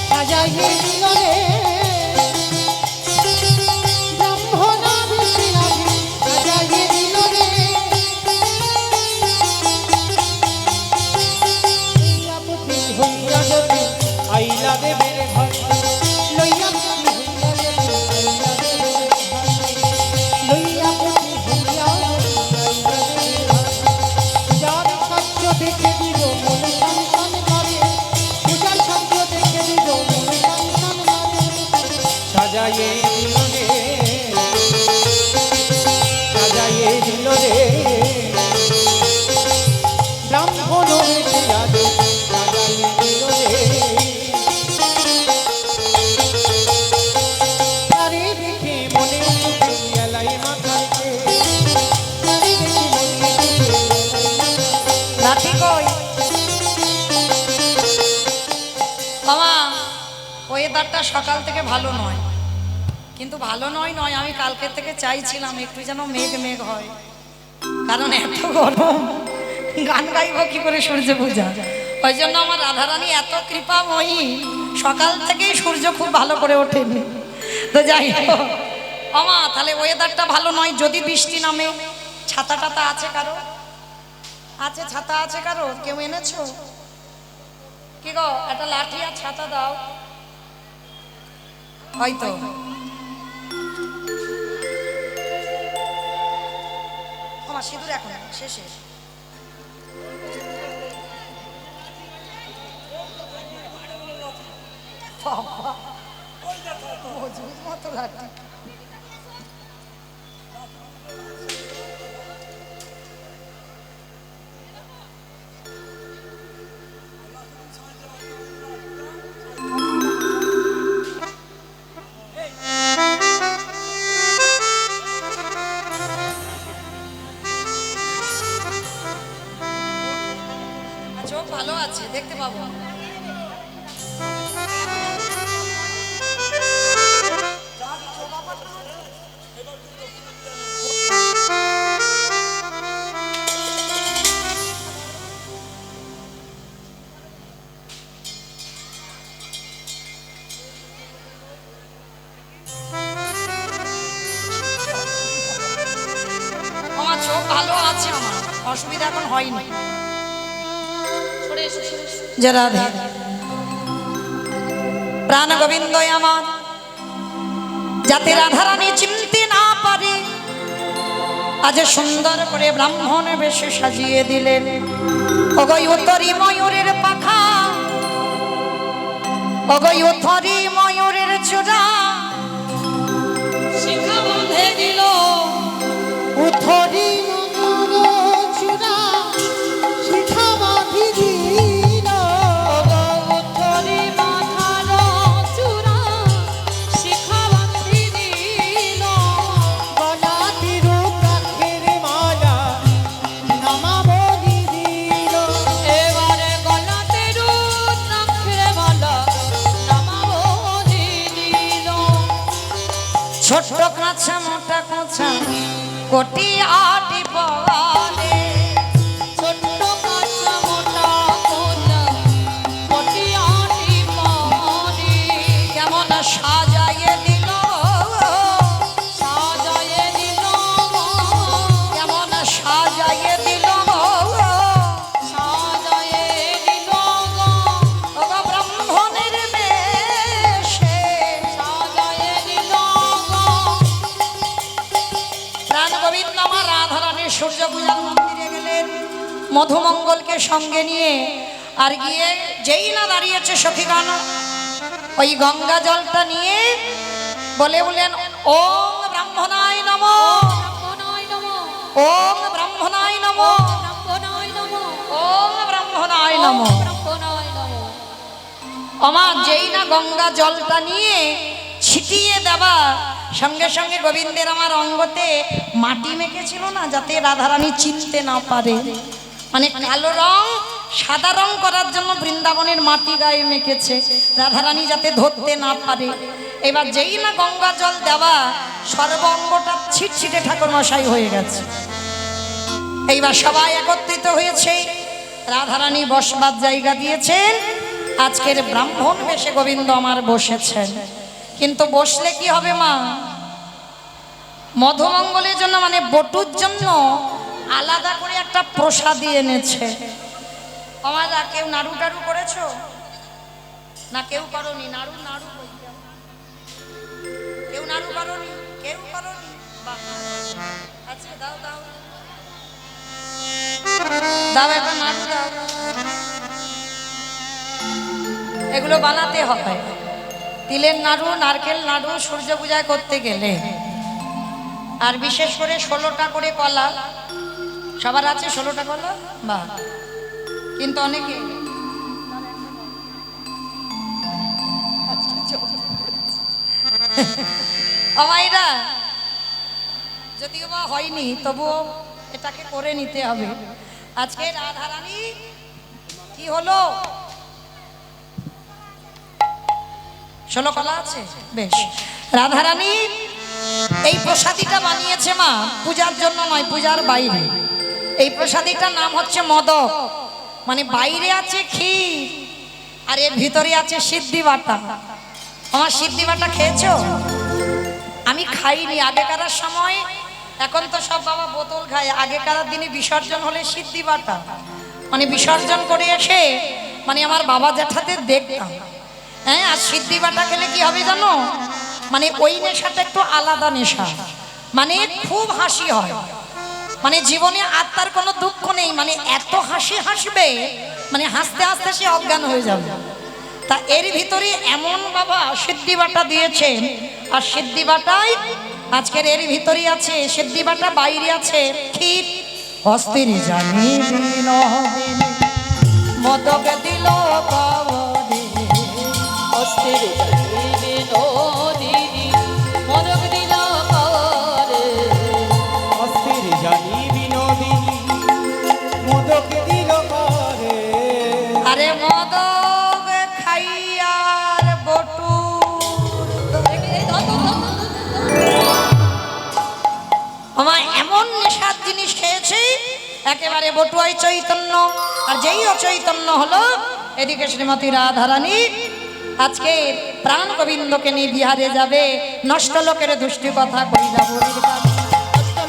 সাজাইয়ে দিল রে ব্রাহ্মণ বেশি আগে, সাজাইয়ে দিল রে। লইয়া পুতি হইয়া যদি আইলা দেবের ঘর, লইয়া পুতি হইয়া যদি আইলা দেবের ঘর, লইয়া পুতি হইয়া যদি আইলা দেবের ঘর। যার সাহায্য দেখে দিল মনে সন্তান করে, পূজার সাহায্য দেখে দিল মনে সন্তান করে। সাজাইয়ে দিল রে, সাজাইয়ে দিল রে ব্রাহ্মণ বেশে আগে, সাজাইয়ে দিল রে। তারে দেখে মনে সুখে এলাই মাথার গে, তারে দেখে মনে সুখে এলাই মাথার গে। লাঠি কই? মামা ওয়েদারটা সকাল থেকে ভালো নয়, কিন্তু ভালো নয় নয়, আমি কালকে থেকে চাইছিলাম একটু যেন মেঘ মেঘ হয়, কারণ এত গরম গান গাইব কি করে সূর্য পূজা। ওই জন্য আমার রাধারানী এত কৃপাময়ী, সকাল থেকেই সূর্য খুব ভালো করে ওঠেনি। তো যাই হোক মামা, তাহলে ওয়েদারটা ভালো নয়, যদি বৃষ্টি নামে। ছাতা টাতা আছে কারো? আছে ছাতা আছে কারো? কেউ এনেছো? কি গো, একটা লাঠি আর ছাতা দাও। হয়তো আমার সিঁদুর এখন শেষে। বাবা, মজবুত মতো লাঠি। ভালো আছে, দেখতে পাবো। আমার চোখ ভালো আছে, আমার অসুবিধা এখন হয়নি। সরে এসো, সরে এসো। যারা প্রাণ গোবিন্দ আমার যাতে রাধারানী চিনতে না পারে, আজ সুন্দর করে ব্রাহ্মণ বেশে সাজিয়ে দিলেন। ওগই উত্তরী ময়ূরের পাখা, ওগই উত্তরী ময়ূরের চূড়া, শিখা বন্ধে দিল উথরি মনোর চূড়া শিখা বাঁধি দিল। উত্তরে মাথার চূড়া শিখা বাঁধি দিল। গলাতে রুদ্রাক্ষের মালা নামা বলি দিল। এবারে গলাতে রুদ্রাক্ষের মালা নামাবো দিল। ছোট্ট কাঁচা মোটা কাঁচা কোটি আটি বলে, ছোট্ট কাঁচা মোটা কোটা পটিয়াটি পরে কেমন সাজাইয়ে দিল, সাজায়ে দিল, কেমন সাজাইয়ে দিল, সাজায়ে দিল গো, ওগো ব্রাহ্মণের বেশে। সাজায়ে দিল গো। প্রাণ গোবিন্দ আমার রাধারানীর সূর্য পূজার মন্দিরে গেলেন মধুমঙ্গলকে সঙ্গে নিয়ে। আর গিয়ে যেই না দাঁড়িয়েছে সখীগণ, ওই গঙ্গা জলটা নিয়ে বলেন ওম ব্রাহ্মণায় নমঃ, ব্রাহ্মণায় নমঃ, ওম ব্রাহ্মণায় নমঃ, ব্রাহ্মণায় নমঃ, ওম ব্রাহ্মণায় নমঃ। ব্রাহ্মণায় নমঃ। আমার যেই না গঙ্গা জলটা নিয়ে ছিটিয়ে দেবা, সঙ্গে সঙ্গে গোবিন্দের আমার অঙ্গতে মাটি মেখেছিল না, যাতে রাধারানী চিনতে না পারে। মানে কালো রং সাদা রং করার জন্য বৃন্দাবনের মাটি গায়ে মেখেছে, রাধারানী যাতে ধরতে না পারে। এবার যেই না গঙ্গা জল দেওয়া, সর্বঙ্গটা ছিটছিটে ঠাকুর মশাই হয়ে গেছে। এইবার সবাই একত্রিত হয়েছে, রাধারানী বসবার জায়গা দিয়েছেন। আজকের ব্রাহ্মণ বেশে গোবিন্দ আমার বসেছেন। কিন্তু বসলে কি হবে মা, মধুমঙ্গলের জন্য মানে বটুর জন্য আলাদা করে একটা প্রসাদী এনেছে। আমার কেউ নাড়ু টাড়ু করেছো না? কেউ করনি নাড়ু? নাড়ু কইতে কেউ নাড়ু করনি? কেউ করনি? বাহ, আচ্ছা দাও দাও দাও, একটা নাড়ু দাও। এগুলো বানাতে হয়, তিলের নাড়ু, নারকেল নাড়ু সূর্য পূজায় করতে গেলে। আর বিশেষ করে 16টা করে কলা, সবার আছে 16টা কলা? বা কিন্তু অনেকে আমাইরা যদিও বা হয়নি, তবুও এটাকে করে নিতে হবে। আজকে রাধারানী কি হলো, 16 কলা আছে, বেশ। রাধারানী এই প্রসাদীটা বানিয়েছে মা, পূজার জন্য নয়, পূজার বাইরে। এই প্রসাদীটার নাম হচ্ছে মোদক। মানে বাইরে আছে ক্ষীর আর এর ভিতরে আছে সিদ্ধি বাটা। আমার সিদ্ধি বাটা খেয়েছো? আমি খাইনি আগেকার সময়, এখন তো সব বাবা বোতল খায়। আগেকার দিনে বিসর্জন হলে সিদ্ধি বাটা, মানে বিসর্জন করে এসে মানে আমার বাবা জ্যাঠাদের দেখতাম। হ্যাঁ, আর সিদ্ধি বাটা খেলে কি হবে জানো, মানে ওই নেশাটা একটু আলাদা নেশা, মানে খুব হাসি হয়, মানে জীবনে আর তার কোনো দুঃখ নেই, মানে এত হাসি হাসবে, মানে হাসতে হাসতে সে অজ্ঞান হয়ে যাবে। তা এর ভিতরে এমন বাবা সিদ্ধি বাটা দিয়েছেন, আর সিদ্ধি বাটাই আজকের এর ভিতরে আছে সিদ্ধি বাটা, বাইরে আছে ক্ষীর। অস্থির জানি দিন মদক দিল পাবনে, অস্থির বিনোদিনী মদক দিল করে। অস্থির জানি বিনোদিনী মোদক দিল করে। জিনিস খেয়েছি একেবারে বটুয়াই চৈতন্য। আর যেই অচৈতন্য হলো এদিকে শ্রীমতী রাধারানী আজকে প্রাণ গোবিন্দকে নিয়ে বিহারে যাবে। নষ্ট লোকের দুষ্টি কথা কই যাব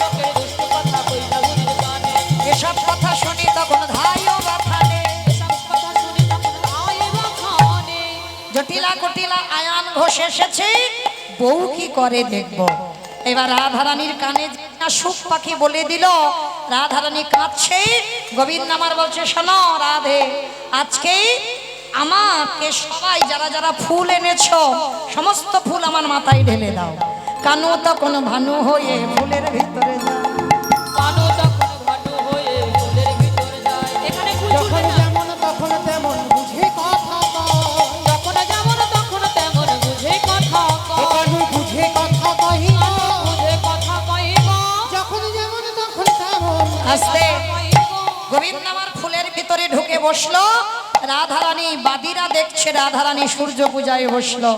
লোকের দুষ্ট কথা কইলা বুড়ির গানে। এসব কথা শুনি তখন ধাইও বাথানে। এসব কথা শুনি তখন আয় বাখানে। জটিলা কুটিলা আয়ান ঘোষ এসেছে, বউ কি করে দেখব। এবার রাধারানীর কানে না সুখ পাখি বলে দিল। রাধারানী কাঁদছে, গোবিন্দ আমার বলছে শোনো রাধে, আজকে আমাকে সবাই যারা যারা ফুল এনেছো সমস্ত ফুল আমার মাথায় ঢেলে দাও। কানু তখন ভানু হয়ে ফুলের ভিতরে যায়। কানো তখন ভানু হয়ে ফুলের ভিতর যায়। এখানে ভুল যখন করবে না। যেমন তখন তেমন বুঝে কথা কয়। যখন যেমন তখন তেমন বুঝে কথা কয়। এখানে বুঝে কথা কহিব। বুঝে কথা কইব। যখন যেমন তখন তেমন আস্তে কইব। গোবিন্দ আমার ফুলের ভিতরে ঢুকে বসলো। রাধারানী বাদিরা দেখছে, রাধারানী সূর্য পূজায় বসলো।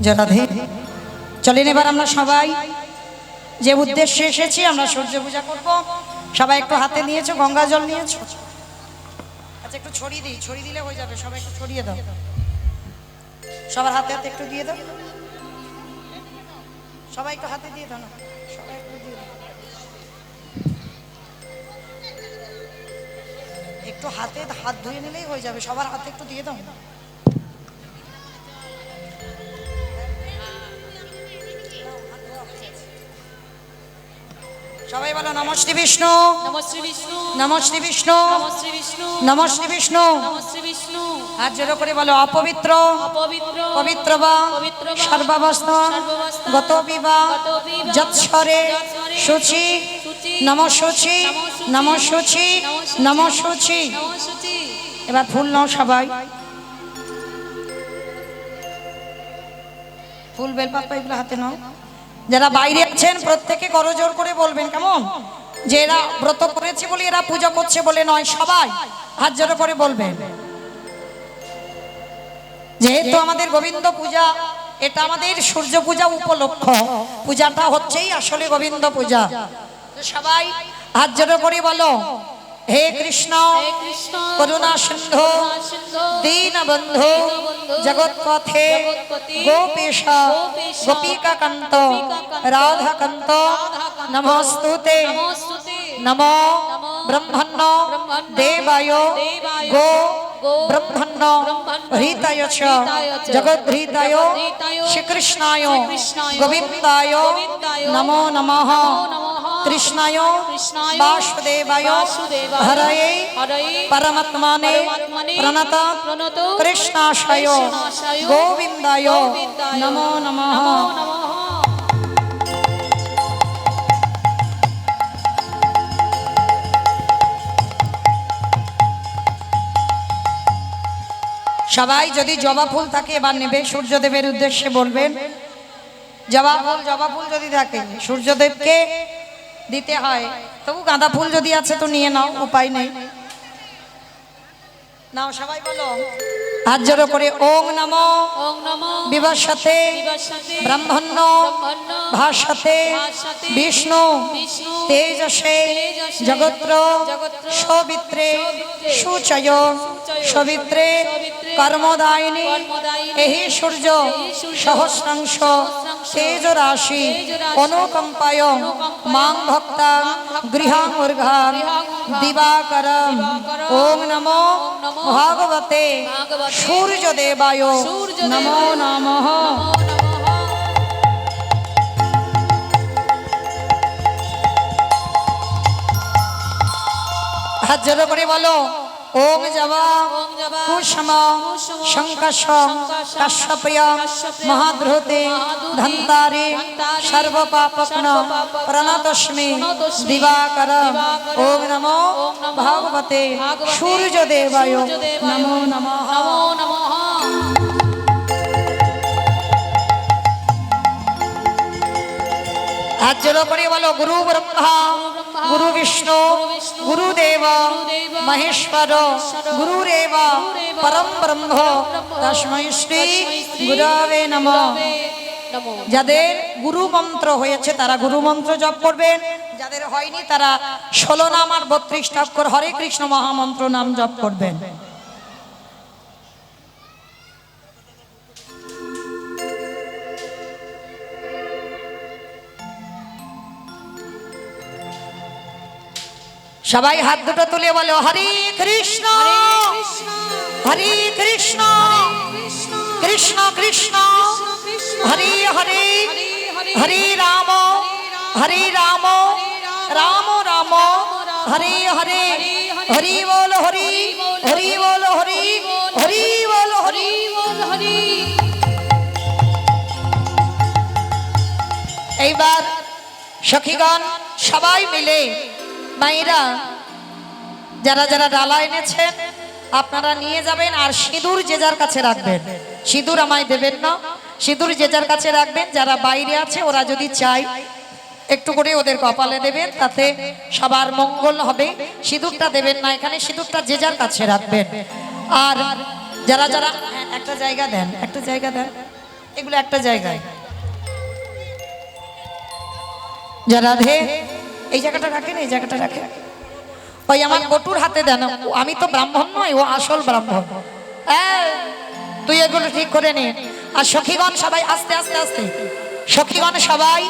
জরাধে চলেন এবার আমরা সবাই যে উদ্দেশ্যে এসেছি আমরা সূর্য পূজা করব। সবাই একটু হাতে নিয়েছো, গঙ্গা জল নিয়েছো? আচ্ছা একটু ছড়িয়ে দিই, ছড়িয়ে দিলে হয়ে যাবে। সবাই একটু ছড়িয়ে দাও, সবার হাতে হাতে একটু দিয়ে দাও। সবাই একটু হাতে দিয়ে দাও না, সবাই একটু দিয়ে দাও। একটু হাতে হাত ধুয়ে নিলেই হয়ে যাবে, সবার হাতে একটু দিয়ে দাও। সবাই বলো নমঃ শ্রী বিষ্ণু, নমঃ শ্রী বিষ্ণু, নমঃ শ্রী বিষ্ণু, নমঃ শ্রী বিষ্ণু, নমঃ শ্রী বিষ্ণু। নমঃ শ্রী বিষ্ণু। হাত জোড়ো করে বলো অপবিত্র অপবিত্র পবিত্র বা পবিত্র বা সর্বাবস্থা সর্বাবস্থা গত বিবা গত বিবা যৎসরে যৎসরে শুচি শুচি নমঃ শুচি নমঃ শুচি নমঃ শুচি। নমঃ শুচি। এবার ফুল নাও সবাই, ফুল বেলপাতা এগুলো হাতে নাও। যারা বাইরে আছেন প্রত্যেকে করজোর করে বলবেন, কেমন? যে এরা ব্রত করেছে বলে এরা পূজা করছে বলে নয়, সবাই হাত জোড়ো করে বলবেন। যেহেতু আমাদের গোবিন্দ পূজা, এটা আমাদের সূর্য পূজা উপলক্ষ, পূজাটা হচ্ছেই আসলে গোবিন্দ পূজা। তো সবাই হাত জোড়ো করে বলো হে কৃষ্ণ হে কৃষ্ণ করুণা সিন্ধু করুণা সিন্ধু দীনবন্ধু দীনবন্ধু জগৎপথে জগৎপতি গোপীশ গোপীশ গোপিকাকান্ত গোপিকাকান্ত রাধাকান্ত রাধাকান্ত নমস্তুতে নমস্তুতে নমো নমো ব্রহ্মণ্য ব্রহ্মণ্য দেবায় দেবায় গো গো ব্রহ্মণ্য ব্রহ্মণ্য হৃতায় চ হৃতায় চ জগদ্হৃতায় জগদ্হৃতায় শ্রীকৃষ্ণায় শ্রীকৃষ্ণায় গোবিন্দায় গোবিন্দায় নমো নমঃ নমঃ কৃষ্ণায় কৃষ্ণায় বাসুদেবায় বাসুদেবায় হরয়ে হরয়ে পরমাত্মনে পরমাত্মনে প্রণত প্রণত কৃষ্ণাশয় কৃষ্ণাশয় গোবিন্দায় গোবিন্দায় নমো নমঃ। নমো নমঃ। সবাই যদি জবা ফুল থাকে এবার নেবে, সূর্যদেবের উদ্দেশ্যে বলবেন। জবা ফুল যদি থাকে সূর্যদেবকে দিতে হয়, তবু গাঁদা ফুল যদি আছে তো নিয়ে নাও, উপায় নেই। নাও সবাই বলো হাত জোড়ো করে ওম নমো ওম নমো বিভাসতে বিভাসতে ব্রহ্মণ্য ব্রহ্মণ্য ভাসতে ভাসতে বিষ্ণু বিষ্ণু তেজসে তেজসে জগত্র জগত্র সবিত্রে সবিত্রে সুচয় সুচয় সবিত্রে সবিত্রে কর্মদায়িনী কর্মদায়িনী এহি সূর্য এহি সূর্য সহস্রাংশ তেজ রাশি তেজরাশি অনুকম্পায় অনুকম্পায় মাং ভক্তা গৃহামূর্ঘাম দিবাকরম ওম নমো ভাগবতে ভাগবতে সূর্যদেবায় সূর্যদেবায় নমো নমঃ। নমো নমঃ। হাত জোড়ো করে বলো ওম জবা ওম জবা কুসুম কুসুম শঙ্কশ শঙ্কশ কাশ্যপ্রিয় কাশ্যপ্রিয় মহাধৃতে মহাধৃতে ধন্তারে ধন্তারে সর্বপাপগ্ন সর্বপাপগ্ন প্রণতস্মি প্রণতস্মি দিবাকর দিবাকর ওম নমো ওম নমো ভাগবতে ভাগবতে সূর্যদেবায় সূর্যদেবায় নমো নমঃ। নমো নমঃ। হাত জোড়ো করে বলো গুরু ব্রহ্মা গুরু বিষ্ণু গুরুদেব মহেশ্বর গুরুরেব পরম ব্রহ্ম তস্मै শ্রী গুরবে নমঃ। নমো। যাদের গুরু মন্ত্র হয়েছে তারা গুরু মন্ত্র জপ করবেন, যাদের হয়নি তারা 16 নাম আর 32 অক্ষর হরে কৃষ্ণ মহামন্ত্র নাম জপ করবেন। সবাই হাত দুটো তুলে বলো হরে কৃষ্ণ হরে কৃষ্ণ কৃষ্ণ কৃষ্ণ হরে হরে হরে রাম রাম রাম হরে হরে হরি বল হরি হরি বল হরি হরি বল হরি। এইবার সখীগণ সবাই মিলে মায়েরা যারা যারা ডালা এনেছেন আপনারা নিয়ে যাবেন, আর সিঁদুর যে যার কাছে রাখবেন। সিঁদুর আমায় দেবেন না, সিঁদুর যে যার কাছে রাখবেন। যারা বাইরে আছে ওরা যদি চায় একটু করে ওদের কপালে দেবেন, তাতে সবার মঙ্গল হবে। সিঁদুরটা দেবেন না এখানে, সিঁদুরটা যে যার কাছে রাখবেন। আর যারা যারা একটা জায়গা দেন, একটা জায়গা দেন, এগুলো একটা জায়গায়। যা রাধে, এই জায়গাটা রাখেন, এই জায়গাটা রাখেন। ওই আমার বটুর হাতে দেন। আমি তো ব্রাহ্মণ নয়, ও আসল ব্রাহ্মণ। তুই এগুলো ঠিক করে নে। আর সখীগণ সবাই আস্তে আস্তে আস্তে, সখীগণ সবাই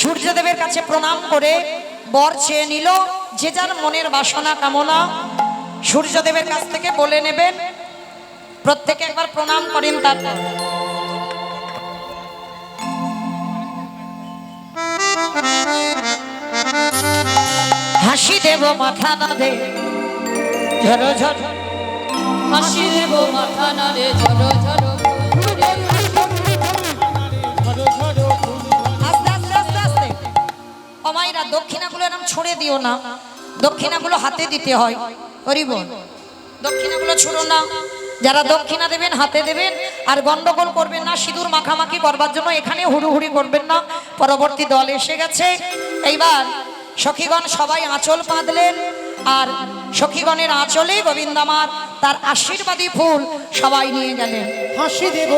সূর্যদেবের কাছে প্রণাম করে বর চেয়ে নিল। যে যার মনের বাসনা কামনা সূর্যদেবের কাছ থেকে বলে নেবেন। প্রত্যেকে একবার প্রণাম করেন। তারপর হাসি দেব মাথা না দে ঝরো ঝরো, হাসি দেব মাথা না রে ঝরো ঝরো আস্তে আস্তে আস্তে আস্তে। অমাইরা দক্ষিণাগুলো এরকম ছড়ে দিও না, দক্ষিণাগুলো হাতে দিতে হয়। হরিব, দক্ষিণাগুলো ছুড়ো না। যারা দক্ষিণা দেবেন হাতে দেবেন, আর গন্ডগোল করবেন না। সিঁদুর মাখামাখি করবার জন্য এখানে হুড়ুহুড়ি করবেন না। পরবর্তী দল এসে গেছে। এইবার সখীগণ সবাই আঁচল বাঁধলেন, আর সখীগণের আঁচলে গোবিন্দামার তার আশীর্বাদী ফুল সবাই নিয়ে গেলেন। হাসি দেব